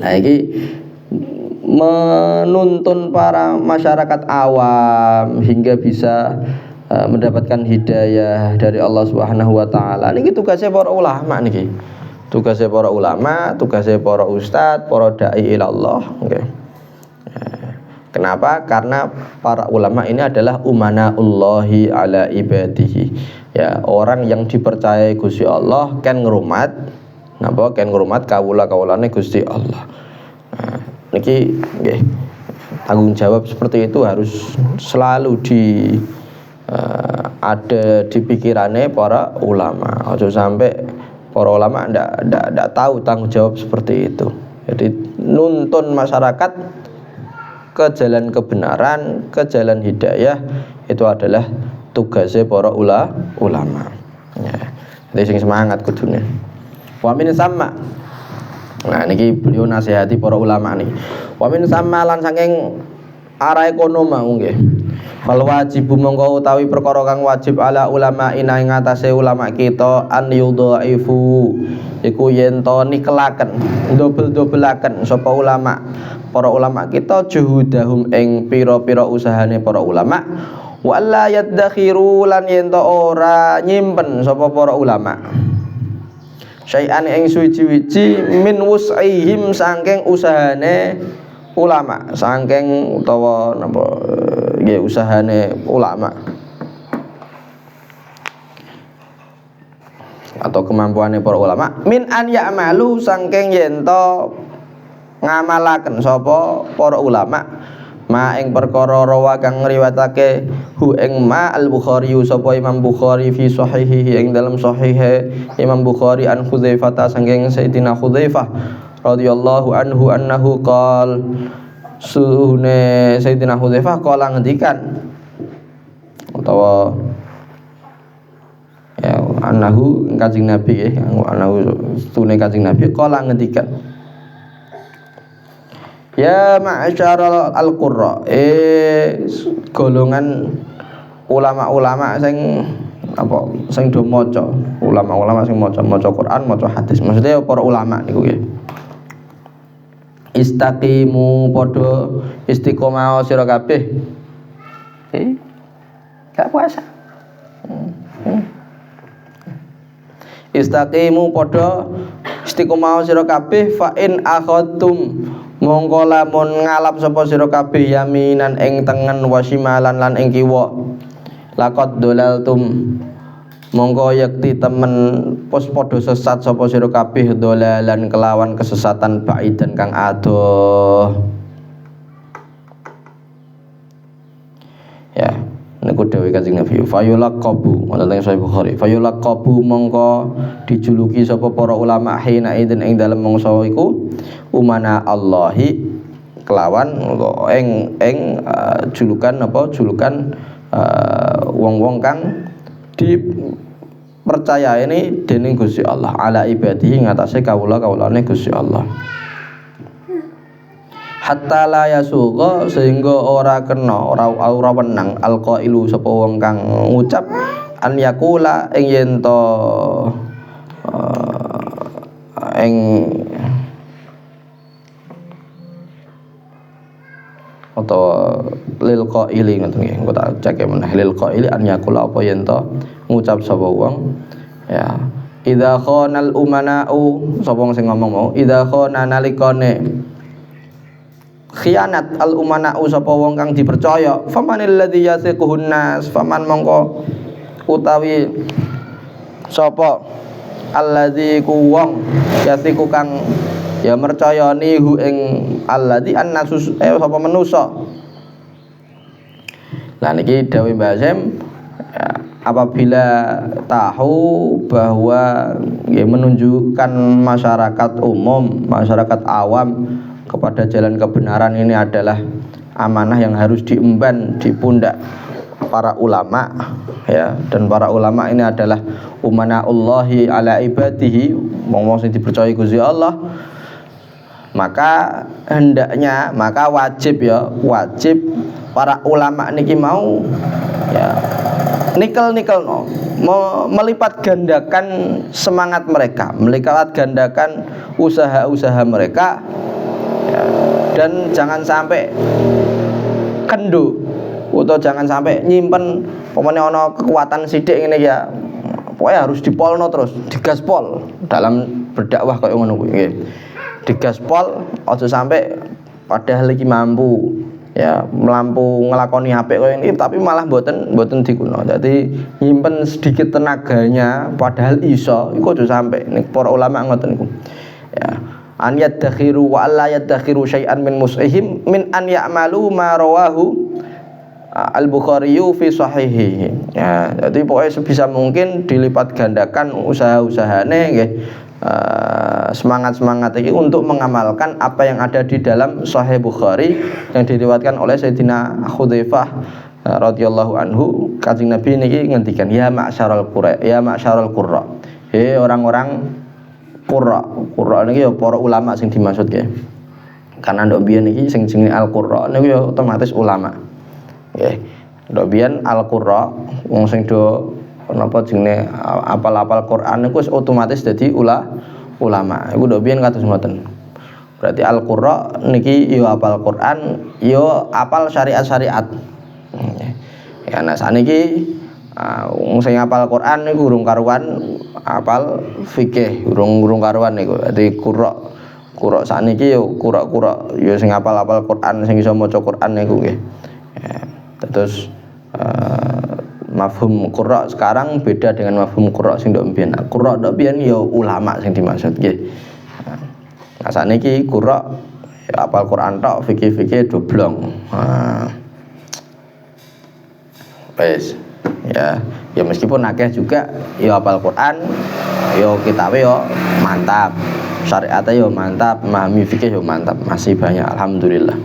Nah iki menuntun para masyarakat awam hingga bisa mendapatkan hidayah dari Allah Subhanahu wa taala. Niki tugasnya para ulama niki. Tugasnya para ulama, tugasnya para ustadz, para dai ilallah. Okay. Kenapa? Karena para ulama ini adalah umanaullahi ala ibadihi. Ya, orang yang dipercayai Gusti Allah kan ngrumat, napa kan ngrumat kawula-kawulane Gusti Allah. Nah, niki nggih, tanggung jawab seperti itu harus selalu ada di pikirannya para ulama. Ojo sampai para ulama ndak tahu tanggung jawab seperti itu. Jadi nuntun masyarakat ke jalan kebenaran, ke jalan hidayah, itu adalah tugasnya para ulama. Ya, jadi sing semangat kudune. Wa min sama. Nah niki beliau nasihati para ulama nih. Wa min sama lan saking arah ekonomi nggih. Fal wajibu mongko utawi perkara kang wajib ala ulama ina ing atase ulama kita an yudhaifu iku yen to nikelaken dobel-dobelaken sapa ulama para ulama kita juhudahum ing pira-pira usahane para ulama wa la yadakhiru lan yen to ora nyimpen sapa para ulama syai'an ing suci-wici min wus'ihim saking usahane ulama, saking utawa napa nggih usahane ulama atau kemampuane para ulama min an ya'malu saking yen to ngamalaken sapa para ulama ma ing perkara rawa kang ngriwayatake hu ing ma al-Bukhari sapa Imam Bukhari fi sahihihi ing dalam sahihe Imam Bukhari an Hudzaifah saking Sayyidina Hudzaifah radhiyallahu anhu annahu qol suhune Sayyidina Hudzaifah qala ngendikan utawa ya annahu Kanjeng Nabi ya annahu suhune Kanjeng Nabi qala ngendikan ya ma'asyaral al-qurra golongan ulama-ulama sing apa sing do maca ulama-ulama sing maca Quran maca hadis maksudnya para ulama niku nggih istaqimu padha istiqomah sira kabeh gak puasa istaqimu padha istiqomah sira kabeh fa in akhadtum mongko lamun ngalap sapa sira kabeh yaminan ing tengen wasimalan lan ing kiwa laqad dolaltum mongko yakti temen pos padha sesat sapa sira kabeh dolalan kelawan kesesatan baidan kang adoh. Ya, niku dawuh Kanjeng Nabi fayulaqabu wonten ing Sahih Bukhari fayulaqabu mongko dijuluki sapa para ulama hina idin ing dalem mangsa iku umana Allahi kelawan ing julukan apa julukan wong-wong kang dipercaya ini dening Gusti Allah ala ibadihi ngatasé kawula-kawulane Gusti Allah. hatta la yasugha sehingga ora kena ora wenang alqailu sapa wong kang ngucap an yakula ing yen to ing atau lil qaili ngoten nggih engko tak cek meneh lil qaili an yakula apa yen to ngucap sapa wong ya idza khanal umana'u sapa wong sing ngomong mau idza khana nalikane khianat al umana'u sapa wong kang dipercaya famanil ladzi yasiquhun nas faman mongko utawi sapa alladzi ku wong yasiku kang ya mercayani hu ing alladzi annasus sapa manusa. Lah niki dawuh Mbah Hasyim ya, apabila tahu bahwa ya, menunjukkan masyarakat umum, masyarakat awam kepada jalan kebenaran ini adalah amanah yang harus diemban di pundak para ulama ya, dan para ulama ini adalah umanaullahi ala ibadihi, wong sing dipercaya Gusti Allah, maka hendaknya, maka wajib para ulama niki mau ya nikel no melipat gandakan semangat mereka, melipat gandakan usaha-usaha mereka ya, dan jangan sampai kendu atau jangan sampai nyimpen pokoknya ono kekuatan sidik ini ya, pokoknya harus dipolno terus, digaspol dalam berdakwah kayak ngono kuwi. Digaspol aja sampai padahal iki mampu ya melampu ngelakoni apik koyo ini tapi malah mboten diguno. Dadi nyimpen sedikit tenaganya padahal iso iku aja sampai. Nek para ulama ngoten niku. Ya, an yadakhiru wa alla yadakhiru syai'an min mus'ihim min an ya'malu ma rawahu Al-Bukhari fi sahihihi. Ya, jadi pokoknya sebisa mungkin dilipat gandakan usaha-usahane nggih. Semangat ini untuk mengamalkan apa yang ada di dalam Sahih Bukhari yang diriwayatkan oleh Sayyidina Hudzaifah radhiyallahu anhu. Kanjeng Nabi niki ngendikan ya ma'syarul qurra, he orang-orang qurra niki ya para ulama sing dimaksud nggih. Karena ndok biyen niki sing jenenge al-qurra niku ya otomatis ulama. Nggih. Ndok biyen al-qurra wong sing do napa jenenge apal-apal Quran niku otomatis dadi ulama. Iku ndok biyen kados ngoten. Berarti al-qurra niki yo apal Quran, yo apal syariat-syariat. Ya nah saniki wong sing apal Quran niku urung karuan apal fikih, urung karuan niku. Dadi qurra saniki yo qurra yo sing apal-apal Quran, sing iso maca Quran niku nggih. Ya, terus mafhum qurra sekarang beda dengan mafhum qurra sing ndok mbiyen. Qurra ndok mbiyen ya ulama sing dimaksud nggih. Nah saniki qurra ya apal Quran tok, fikih-fikih doblong. Wes. Ya meskipun akeh juga ya apal Quran, ya kitabe ya mantap. Syariate ya mantap, memahami fikih ya mantap, masih banyak alhamdulillah.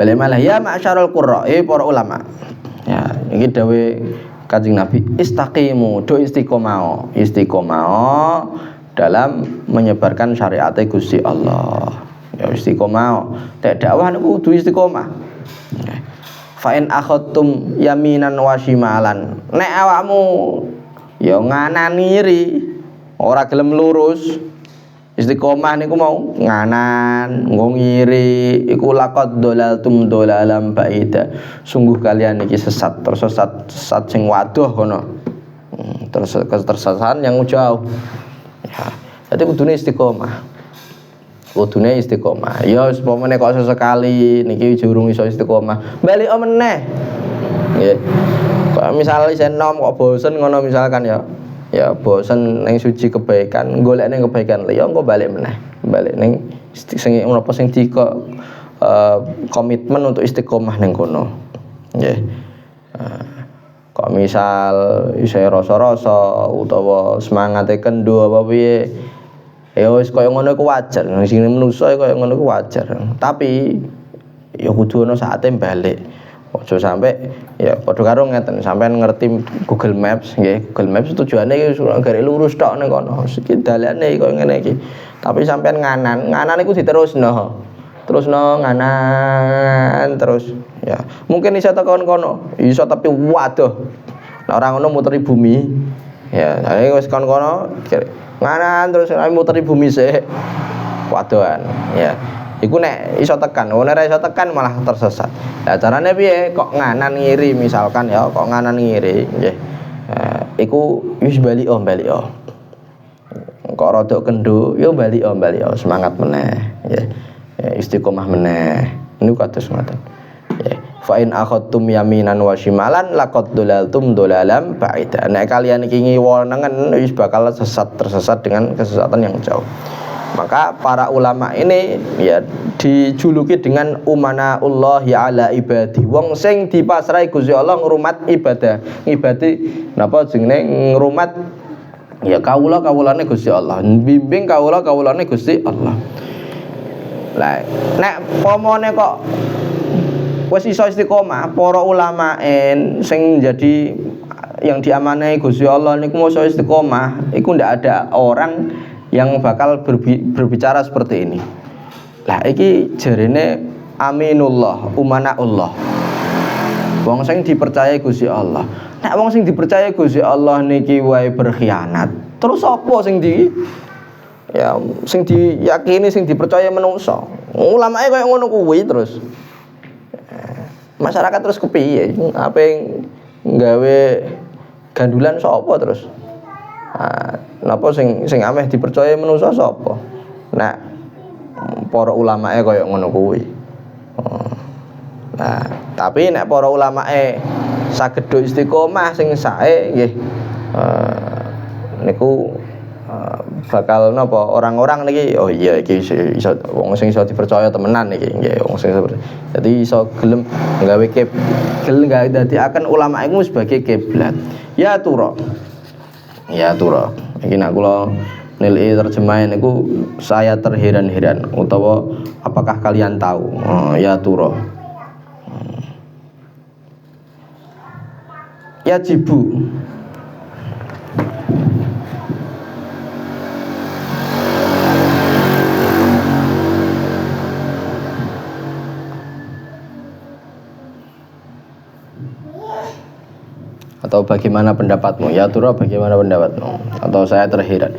Balik malah ya ma'syarul qurra, para ulama. Ya, ini dawuh Kanjeng Nabi, istaqimu, do istiqomah dalam menyebarkan syariat Gusti Allah. Ya istiqomah, nek dakwah niku kudu istiqomah. Fa in akhadtum yaminan wa shimalan. Nek awakmu ya nganan ngiri, ora gelem lurus. Istiqomah niku mau nganan, nggo ngiri, iku laqad dolaltum dolalam baida. Sungguh kalian iki tersesat sing waduh kono. Tersesatan yang jauh. Ya, jadi kudune istiqomah. Ya umpamane kok sesekali niki durung iso istiqomah, balik meneh. Nggih. Kok misale senom kok bosen ngono misalkan ya. Ya bosen ning suci kebaikan, golek ning kebaikan liya engko balik meneh. Balik ning sing menapa sing komitmen untuk istiqomah ning kono. Nggih. Kok misal isih rasa-rasa utawa semangate kendho apa piye, ya wis kaya ngono iku wajar. Sing manusa kaya ngono iku wajar. Tapi ya kudu ana saate balik. Ojo sampai ya padha karo ngeten, sampean ngerti Google Maps nggih. Google Maps tujuane iki gare lurus tok ning kono. Iki dalane koyo ngene iki. Tapi sampean nganan iku diterusno. terus nganan terus ya mungkin iso tekan kono iso tapi waduh nek ora ngono muteri bumi ya ae wis kon kono nganan terus muteri bumi sik waduhan ya iku nek iso tekan nek ora iso tekan malah tersesat lah carane piye kok nganan ngiri misalkan ya kok nganan ngiri nggih iku wis bali kok rada kendho yo bali semangat meneh nggih istiqomah meneh niku kados ngoten nggih fa in akhadtum yaminan wa shimalan laqad dalaltum dalalam ba'ida nek kalian iki ngiwonengen wis bakal tersesat dengan kesesatan yang jauh. Maka para ulama ini ya dijuluki dengan umanaullahi ala ibadi. Wong sing dipasrahi Gusti Allah ngrumat ngibati napa jenenge ngrumat ya kawulane Gusti Allah, bimbing kawulane Gusti Allah. Lah nek pomone kok wis iso istiqomah, para ulama sing jadi yang diamanahi Gusti Allah niku iso istiqomah, iku ndak ada orang yang bakal berbicara seperti ini. Lah iki jarene aminullah, umanaullah. Wong sing dipercaya Gusti Allah. Nek wong sing dipercaya Gusti Allah niki wae berkhianat, terus apa sing diyakini sing dipercaya menungso? Ulamae koyo ngono kuwi terus. Masyarakat terus kepiye? Apa yang nggawe gandulan sapa terus? Napa sing ameh dipercaya menungso sapa? Nah, para ulamae kaya ngono kuwi. Nah, tapi nek para ulamae saged istiqomah sing sae nggih niku bakal napa orang-orang niki oh iya iki iso wong sing iso dipercaya temenan iki nggih wong sing dadi iso gelem gawe gawe dadi akan ulama iku sebagai kiblat. Ya tura iki nek kula nilai terjemahan niku saya terheran-heran utawa apakah kalian tahu ya tura ya jibu atau bagaimana pendapatmu? Ya tura bagaimana pendapatmu? Atau saya terheran.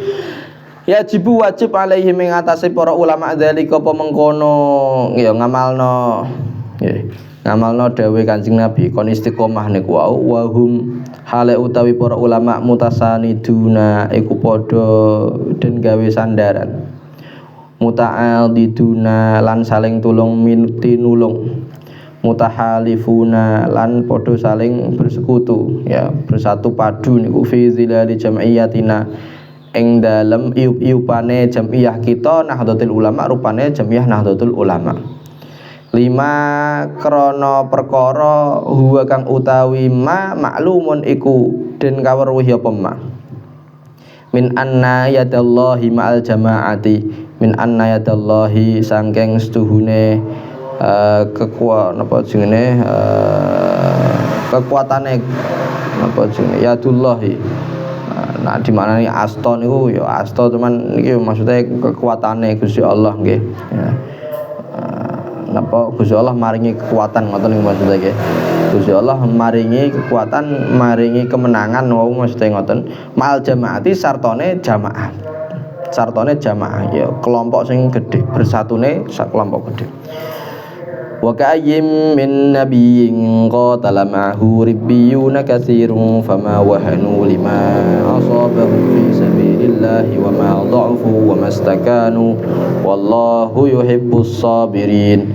Ya jibu wajib alaihi mengatasi para ulama dzalika apa mengkono ya ngamalno nggih ngamalno dawuh Kanjeng Nabi kon istiqomah niku wa hum hale utawi para ulama mutasaniduna iku padha den gawe sandaran muta'al diduna lan saling tulung tinulung mutahalifuna lan podo saling bersekutu ya bersatu padu niku fi zilali jam'iyatina ing dalem iup-iupane jam'iyah kita Nahdlatul Ulama rupane jam'iyah Nahdlatul Ulama 5 krana perkara huwa kang utawi maklumun iku den kaweruhi apa ma min anna yadallahi ma'al jama'ati min anna yadallahi sangking setuhune kekuatane apa jenenge yadullahi nah di mana nih asta niku ya asta cuman niki maksudnya kekuatane Gusti Allah nggih ya napa Gusti Allah maringi kekuatan ngoten niku maksudnya nggih Gusti Allah maringi kekuatan maringi kemenangan wau maksudnya ngoten mal jamaati sartone jamaah ya kelompok sing gedhe bersatune sak kelompok gedhe. Wa ka'ayyim min nabiyyin qatala ma'ahu ribbiyuna katsirun fama wahanu lima asabahum fi sabilillahi wa ma dha'fu wa mastakanu wallahu yuhibbus sabirin.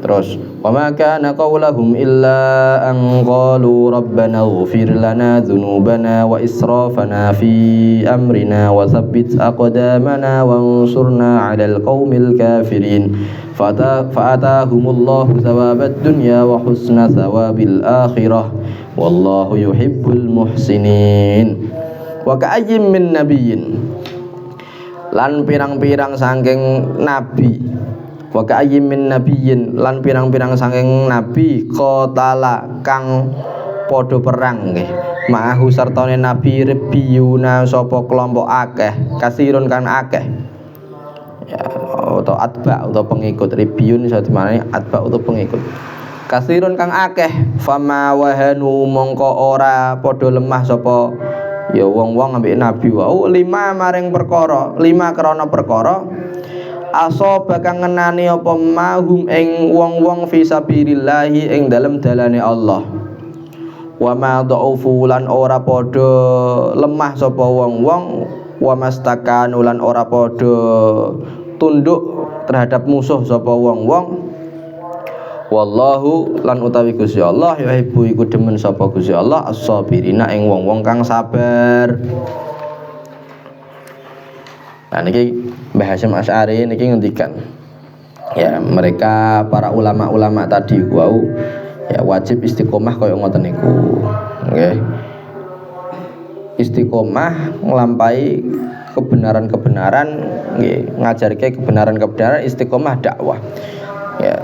Terus wa ma kana qawluhum illa an qalu rabbana ighfir lana dhunubana wa israfana fi amrina wa tsabbit aqdamana wansurna 'alal qaumil kafirin. Fa'atahumullahu thawabad dunya wa husna thawabil akhirah wallahu yuhibbul muhsinin. Wa ka'ayyim min nabiyyin lan pirang-pirang saking nabi wa ka'ayyim min nabiyyin lan pirang-pirang saking nabi qatala kang padha perang nggih ma'ahu sartane nabi ribbiyuna sapa kelompok akeh kasirun kan akeh ya atau atba atau pengikut, ribiyun iso dimaknani atba atau pengikut. Kasirun kang akeh, fama wahanu mongko ora padha lemah sapa ya wong-wong ambek nabi wau lima maring perkara, lima krana perkara aso bakang ngenani apa mahum ing wong-wong fi sabilillahi ing dalem dalane Allah. Wa ma dhaufu lan ora padha lemah sapa wong-wong, wa mastakanu lan ora padha tunduk terhadap musuh sapa wong-wong. Wallahu lan utawi Gusti Allah yuhibbu iku demen sapa Gusti Allah as-sabirina ing wong-wong kang sabar. Nah niki Mbah Hasyim Asy'ari niki ngendikan ya mereka para ulama-ulama tadi wau ya wajib istiqomah kaya ngoten niku. Nggih. Istiqomah nglampahi kebenaran-kebenaran nggih, ngajarke kebenaran-kebenaran, istiqomah dakwah. Ya.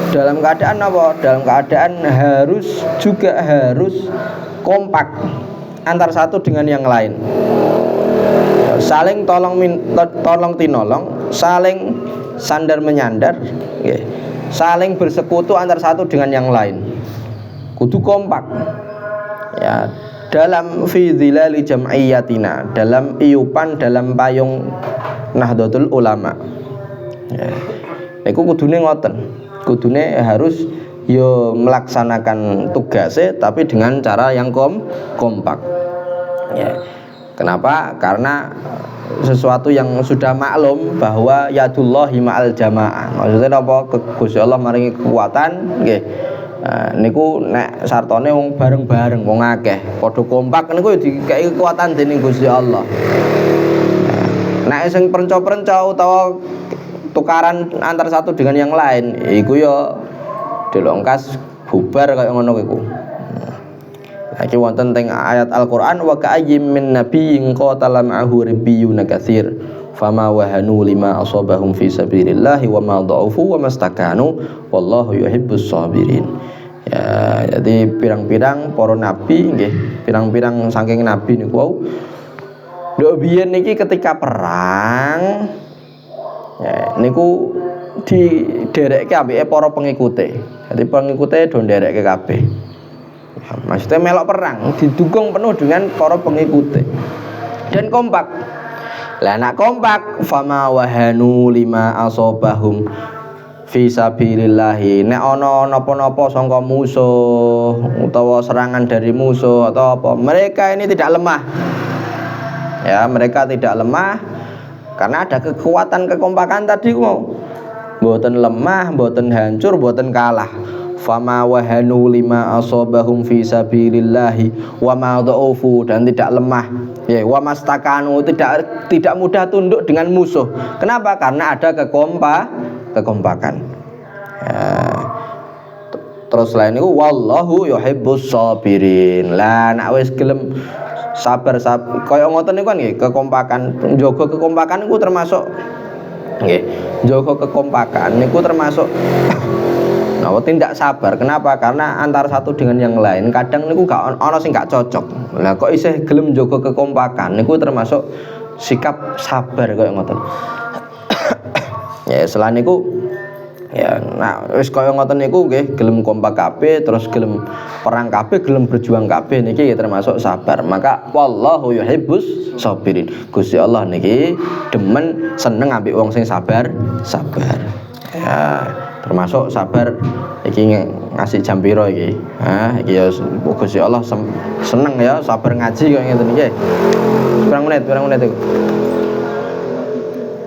Dalam keadaan apa? Dalam keadaan harus kompak antar satu dengan yang lain. Saling tolong tinolong, saling sandar menyandar, nggih. Saling bersekutu antar satu dengan yang lain. Kudu kompak. Ya, dalam fi dzilali jam'iyatina, dalam iupan dalam payung Nahdlatul Ulama. Ya. Niku kudune ngoten. Kudune harus yo melaksanakan tugasnya tapi dengan cara yang kompak. Ya. Kenapa? Karena sesuatu yang sudah maklum bahwa yadullahi ma'al jamaah. Maksudnya apa? Gusti Allah maringi kekuatan nggih. Nah, niku nek sartone wong bareng-bareng wong akeh padha kompak niku yo dikeki kekuatan dening Gusti Allah. Nek sing perenca-perenca utawa tukaran antar satu dengan yang lain iku yo delongkas bubar kaya ngono iku. Iki wonten teng ayat Al-Qur'an wa ka'ayyim min nabiyyin qatala ma'ahu ribbiyun katsir fama wahanu lima asabahum fi sabilillahi wa ma dha'ufu wa mastakanu wallahu yuhibbus sabirin. Ya, jadi pirang-pirang para nabi nggih, pirang-pirang saking nabi niku wau nduk biyen niki ketika perang ya niku diderekke ambeke para pengikute. Jadi pengikute do nderekke kabeh. Maksudnya melok perang didukung penuh dengan para pengikutnya dan kompak. Lah nak kompak fama wahanu lima asobahum fi sabilillahi. Nek ana napa-napa sangka musuh utawa serangan dari musuh atau apa, mereka ini tidak lemah. Ya, mereka tidak lemah karena ada kekuatan kekompakan tadi mau. Mboten lemah, mboten hancur, mboten kalah. Fama wahanu lima asobahum fi sabilillahi wa ma dha'ufu dan tidak lemah ya wa mastakanu tidak mudah tunduk dengan musuh. Kenapa? Karena ada kekompakan ya. Terus lain itu wallahu yuhibbus sabirin. Lah nek wis gelem sabar kaya ngoten niku kan nggih, kekompakan, njaga kekompakan niku termasuk nggih, njaga kekompakan niku termasuk nah, tindak sabar. Kenapa? Karena antara satu dengan yang lain kadang niku gak ono sing gak cocok. Lah kok isih gelem njaga kekompakan niku termasuk sikap sabar kaya ngoten. Ya selain niku ya nah wis kaya ngoten niku nggih, gelem kompak kabeh, terus gelem perang kabeh, gelem berjuang kabeh niki ya termasuk sabar. Maka wallahu yuhibbus sabirin. Gusti Allah niki demen seneng ambek wong sing sabar. Ya termasuk sabar iki ngasih jam piro iki. Iki ya Gusti Allah seneng ya sabar ngaji kok ngeten iki. Pirang menit iku.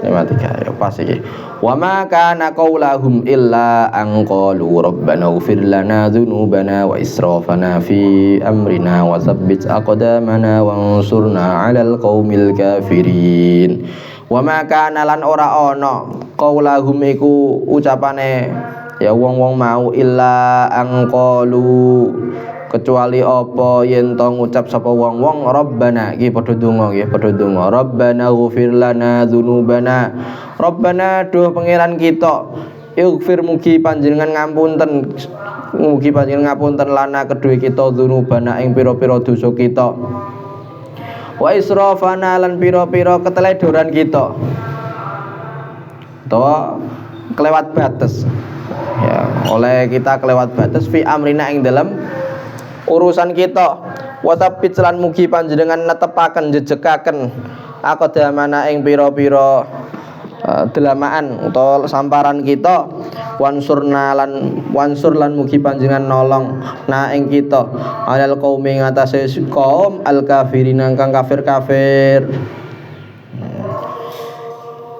53 ya pas iki. Wa ma kana qaulahum illa an qalu rabbana ighfir lana dzunubana wa israfana fi amrina wa tsabbit aqdamana wansurna 'alal qaumil kafirin. Wa ma kana lan ora ana qaulahum iku ucapane ya wong-wong mau illa angqalu kecuali apa yen to ngucap sapa wong-wong rabbana iki padha donga nggih, padha donga rabbana ighfir lana dzunubana. Rabbana duh pangeran kita ighfir mugi panjenengan ngapunten, mugi panjenengan ngapunten lana kedue kita dzunubana ing pira-pira dosa kita. Wa israfana lan pira-pira keteledoran kita. atau kelewat batas. Ya, oleh kita kelewat batas fi amrina ing dalam urusan kita. Wa tabbit lan mugi panjenengan netepaken jejekaken aqdamana ing pira-pira delamaan utawa samparan kita. Wansur lan mugi panjenengan nolong na ing kita alal qaumi ngatasé kaum al kafirin kang kafir.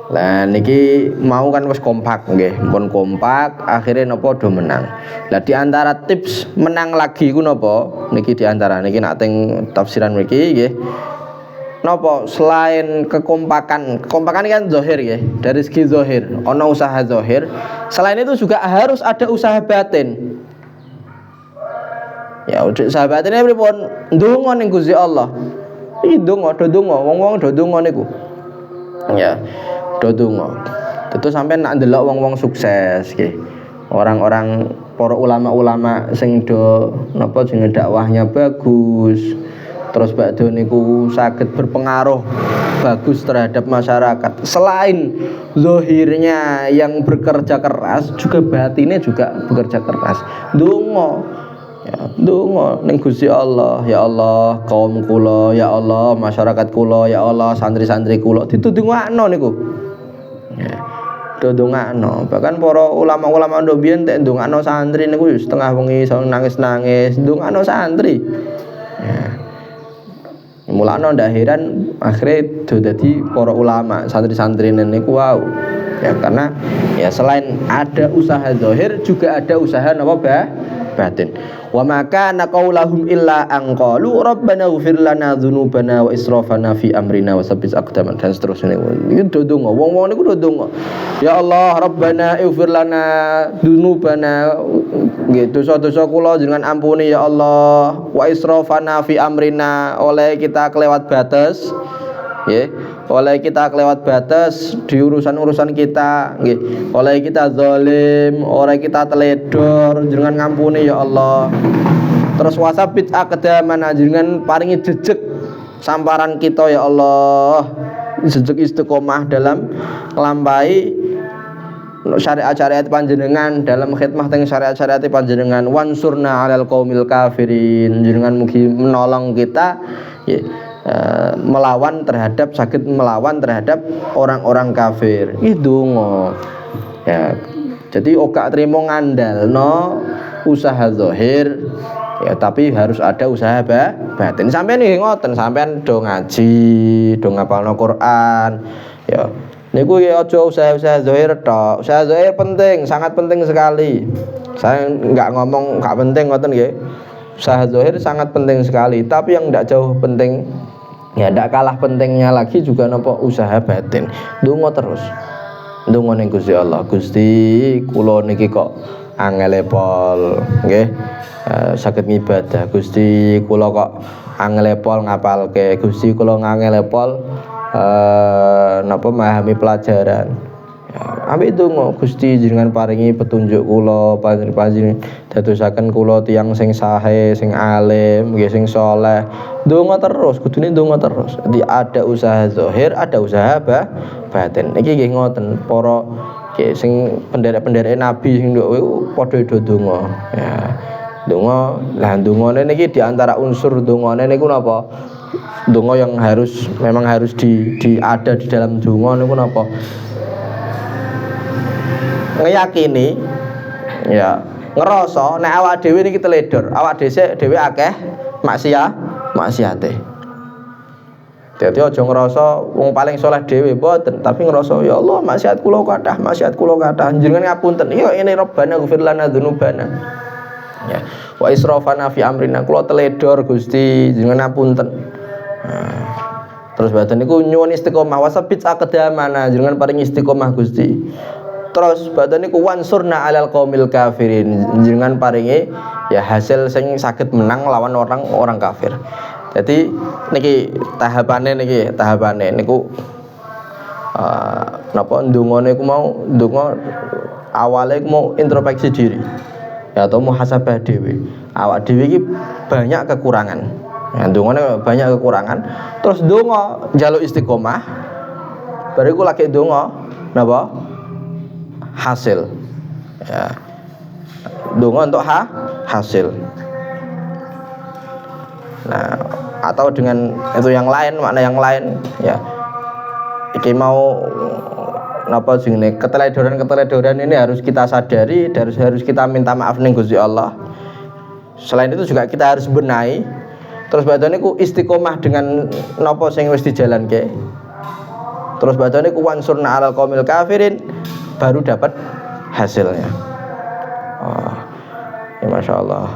Lah niki mau kan wis kompak nggih, pun kompak akhirnya napa do menang. Lah di antara tips menang lagi ku napa? Niki di antara niki nak teng tafsiran mriki nggih. Napa selain kekompakan ini kan zahir ya, dari segi zahir ana usaha zahir, selain itu juga harus ada usaha batin. Ya usaha batin ini pripun? Ndonga ning Gusti Allah. Iki ndonga, wong-wong do ndonga niku. Ya, do ndonga. Tentu sampean nak ndelok wong-wong sukses nggih. Orang-orang para ulama-ulama sing do napa jenenge dakwahnya bagus. Terus bakdo niku saged berpengaruh bagus terhadap masyarakat. Selain zahirnya yang bekerja keras, juga batinnya juga bekerja keras. Ndonga. Ya, ndonga ning Gusti Allah. Ya Allah, kaum kula, ya Allah, masyarakat kula, ya Allah, santri-santri kula ditundungakno niku. Ya. Ndongakno. Bahkan para ulama-ulama ndok tek ndongakno santri niku setengah wengi nangis-nangis ndongakno santri. Ya. Mulane ndak heran akhirnya dadi para ulama santri-santri niku wow. Ya karena ya selain ada usaha zahir juga ada usaha napa batin. Wa maka naqaulahum illa an qalu rabbana ighfir lana dzunubana wa israfana fi amrina wa sabbit aqdamana dan seterusnya. Iki ndonga wong-wong niku ndonga. Ya Allah rabbana ighfir lana dzunubana nggih dosa-dosa kula jenengan ampuni ya Allah wa israfana fi amrina oleh kita kelewat batas nggih oleh kita kelewat batas di urusan-urusan kita nggih oleh kita zalim oleh kita teledor jenengan ngampuni ya Allah terus wasabit aqdamana jenengan paringi jejeg samparan kita ya Allah jejeg istiqomah dalam nglampahi syariat-syariat panjenengan dalam khidmah teng syariat-syariat panjenengan wansurna alal qaumil kafirin jenengan mugi menolong kita ya, melawan terhadap orang-orang kafir itu ya jadi oka trimo ngandalno usaha zahir ya tapi harus ada usaha batin sampean nggih ngoten sampean do ngaji do ngapalno Quran ya niku ya aja usaha-usaha zahir tok. Usaha zahir penting, sangat penting sekali. Saya enggak ngomong enggak penting ngoten nggih. Usaha zahir sangat penting sekali, tapi yang enggak jauh penting ya enggak kalah pentingnya lagi juga napa usaha batin. Ndonga terus. Ndonga ning Gusti Allah. Gusti, kula niki kok angel pol nggih. Saged ngibadah. Gusti, kula kok angel pol ngapalke. Gusti, kula ngangel pol napa memahami pelajaran ya, ambek donga Gusti jenengan paringi petunjuk kula panjenengan dadosaken kula tiyang sing sahe sing alim nggih sing saleh donga terus kudune donga terus jadi ada usaha zahir ada usaha batin iki nggih ngoten para sing penderek-penderek nabi sing padha do donga ya donga lah dongane niki di antara unsur dongane niku napa donga yang memang harus ada di dalam donga niku napa ngeyakini ya ngerasa nek awak dhewe niki teledor awak dhewe akeh maksiate dadi aja ngerasa wong paling saleh dhewe mboten tapi ngerasa ya Allah maksiat kula kathah jenengan ngapunten ya ini Rabbana ighfir lana dzunubana ya wa israfana fi amrina kula teledor Gusti jenengan ngapunten. Terus badan niku nyuwun istiqomah wasabit aqdamana jenengan paring istiqomah Gusti. Terus badan niku wansurna alal qaumil kafirin jenengan paringi ya hasil sing saged menang lawan orang kafir. Jadi niki tahapane niku napa ndongane iku mau ndonga awale iku mau introspeksi diri. Ya atau muhasabah dhewe. Awak dhewe iki banyak kekurangan. Ya ndongane banyak kekurangan. Terus ndonga njaluk istiqomah. Bariku lagi ndonga napa? hasil. Ya. Donga untuk hasil. Nah, atau dengan itu yang lain, makna yang lain ya. Iki mau napa jenenge keteledoran ini harus kita sadari, harus kita minta maaf ning Gusti Allah. Selain itu juga kita harus benahi. Terus badane ku istiqomah dengan napa sing wis dijalanke. Terus badane ku wansurna alal qaumil kafirin, baru dapat hasilnya. Oh, ya masyaallah.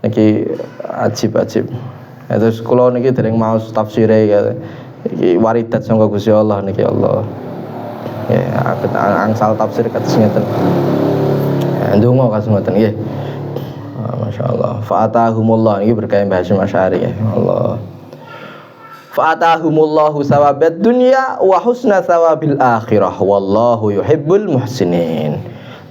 Niki ajib. Ya, terus kula niki dereng maos tafsire ya. Iki waridat sangka Gusti Allah niki Allah. Ya, angsal tafsir kados ngeten. Ya, ndonga kados ngoten nggih. Masyaallah. Fa'atahumullah ini berkait Mbah Hasyim Asy'ari ya Allah. Fa'atahumullahu sawabad dunya wa husna sawabil akhirah wallahu yuhibbul muhsinin.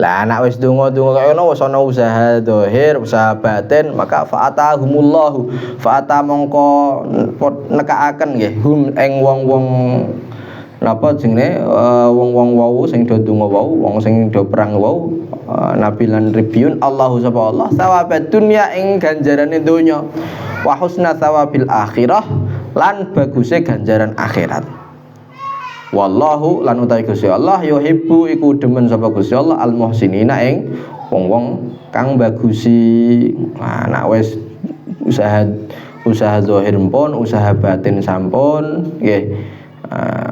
Lah anak wis donga-donga kaya ngono wis ana usaha zahir, usaha batin, maka fa'atahumullahu fa'ata mongko nekaaken nggih hum ing wong-wong napa jenenge wong-wong wau sing do donga wau, wong sing do perang wau nabi lan ribyun Allahu sapa Allah sawabat dunya ing ganjarane donya wa husna sawabil akhirah lan baguse ganjaran akhirat. Wallahu lan utawi Gusti Allah yuhibbu iku demen sapa Gusti Allah al muhsinina ing wong-wong kang bagusi. Nah, nek wis usaha zahir pun, usaha batin sampun nggih.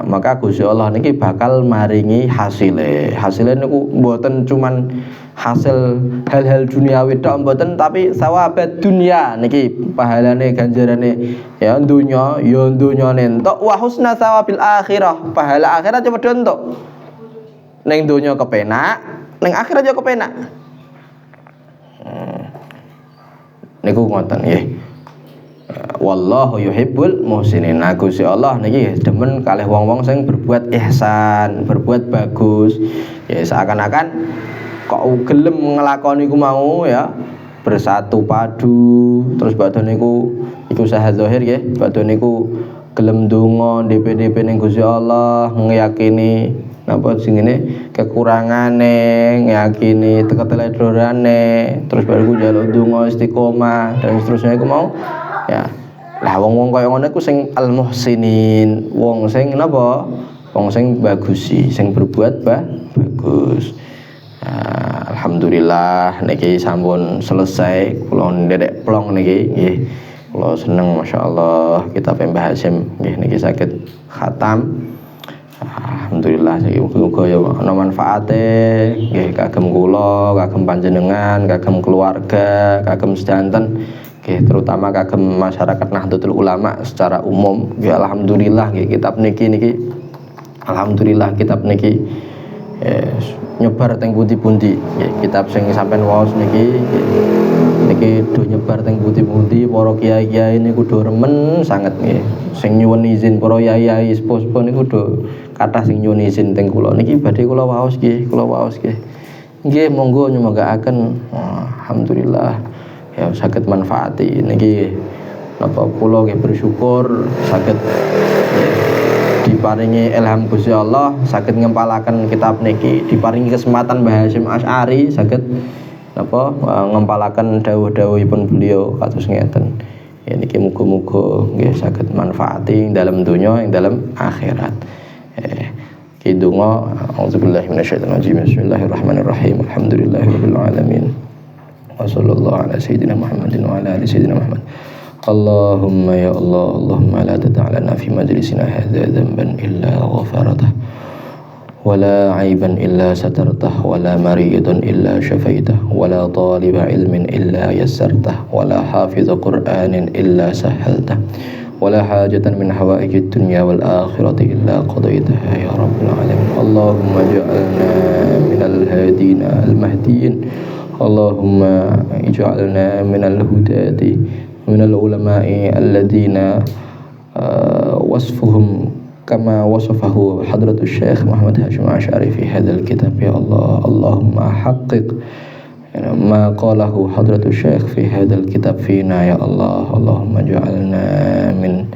Maka Gusti Allah niki bakal maringi hasilnya niku mboten cuman hasil hal-hal duniawi tok mboten, tapi sawabat dunia niki pahalane ganjarane ya dunya entuk wa husna sawabil akhirah pahala akhirat coba entuk ning dunya kepenak ning akhirat yo kepenak. Niku ngoten nggih. Wallahu yuhibbul muhsinin. Nah, Gusti Allah niki demen kalih wong-wong sing berbuat ihsan, berbuat bagus. Ya seakan-akan kok gelem nglakoni ku mau ya, bersatu padu, terus badhe niku iku usaha zahir nggih, badhe niku gelem donga DP ning Gusti Allah, ngeyakini napa jenenge kekurangane, ngeyakini keteledorane, terus baru njaluk donga istiqomah dan seterusnya iku mau ya. Lah wong-wong kaya ngono iku sing al-muhsinin, wong sing napa? Wong sing bagusi, sing berbuat bagus. Alhamdulillah niki sampun selesai kula ndedek plong niki nggih. Kula seneng masyaallah kitab Mbah Hasyim nggih niki saged khatam. Alhamdulillah muga-muga ya ana manfaate nggih kagem kula, kagem panjenengan, kagem keluarga, kagem sedanten. Oke, terutama kagem masyarakat Nahdlatul Ulama secara umum. Ya alhamdulillah nggih kitab niki alhamdulillah kitab niki nyebar teng pundi-pundi nggih. Kitab sing sampean waos niki do nyebar teng pundi-pundi, para kiai-kiai niku do remen sanget nggih. Sing nyuwun izin para yai-yai sepuh-sepuh niku do kathah sing nyuwun izin teng kula. Niki badhe kula waos nggih, Nggih monggo nyemagaaken. Alhamdulillah. Ya saged manfaati niki napa kula nggih bersyukur saged diparingi ilham Gusti Allah saged ngempalaken kitab niki, diparingi kesempatan Mbah Hasyim Asy'ari saged napa ngempalaken dawuh-dawuhipun beliau kados ngeten. Ya niki muga-muga nggih saged manfaati ing dalam dunya ing dalam akhirat. Ki donga auzubillahi minasyaitonir rajim. Bismillahirrahmanirrahim. Alhamdulillahirabbil alamin. Wassallallahu ala sayyidina Muhammadin wa ala ali sayyidina Muhammad. Allahumma ya Allah, Allahumma la tad'alana fi majlisina hadza dhanban illa ghafartah wa la 'aiban illa satartah wa la maridan illa syafaitah wa la taliba ilmin illa yassartah wa la hafiza Qur'anin illa sahhaltah wa la hajatan min hawaijid dunya wal akhirati illa qadaitaha ya rabbal alamin. Allahumma ij'alna minal hadina al mahdiyyin. Allahumma ij'alna minal hudati minal ulama'i alladhina wasfuhum kama wasafahu hadratus Syekh Muhammad Hasyim Asy'ari fi hadzal kitab ya Allah. Allahumma haqqiq ma qalahu hadratus Syekh fi hadzal kitab fina ya Allah. Allahumma ij'alna min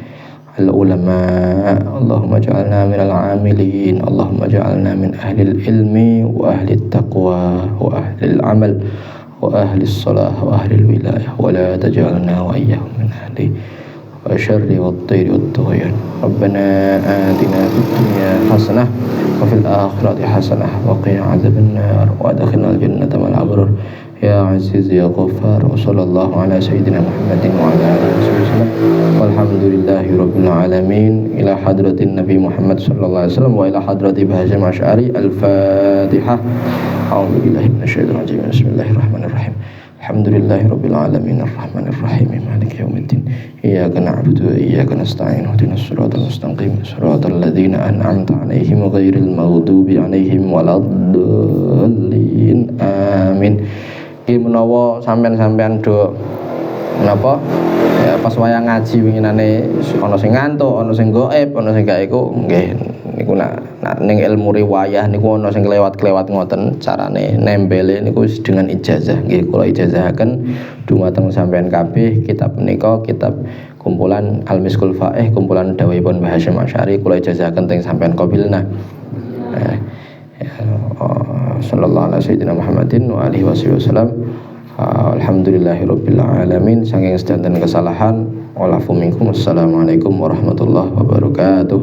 العلماء اللهم اجعلنا من العاملين اللهم اجعلنا من أهل العلم وأهل التقوى وأهل العمل وأهل الصلاح وأهل الولاية ولا تجعلنا وإياهم من أهل الشر والطير والطغيان ربنا آتنا في الدنيا حسنة وفي الآخرة حسنة وقنا عذاب النار وأدخلنا الجنة مع الأبرار يا عزيز يا غفار وصلى الله على سيدنا محمد وعلى آله وصحبه وسلم والحمد لله رب العالمين إلى حضرة النبي محمد صلى الله عليه وسلم وإلى حضرة هاشم الأشعري الفاتحة أعوذ بالله من الشيطان الرجيم بسم الله الرحمن الرحيم الحمد لله رب العالمين الرحمن الرحيم مالك يوم الدين إياك نعبد وإياك نستعين اهدنا الصراط المستقيم صراط الذين أنعمت عليهم غير المغضوب عليهم ولا الضالين آمين. Iki menawa sampean-sampean do napa ya pas wayang ngaji winginane ana sing ngantuk, ana sing gaib, ana sing gak iku nggih niku nak ning ilmu riwayah niku ana sing kelewat-kelewat ngoten carane nembele niku dengan ijazah nggih kula ijazahaken dumateng sampean kabeh kitab menika kitab kumpulan Al-Miskul Faih kumpulan dawuhipun Mbah Hasyim Asy'ari kula ijazahaken teng sampean qabilna sallallahu alaihi sayyidina Muhammadin wa alihi wasallam. Alhamdulillahirabbil alamin. Saking sedanten kesalahan walafu minkum. Assalamualaikum warahmatullahi wabarakatuh.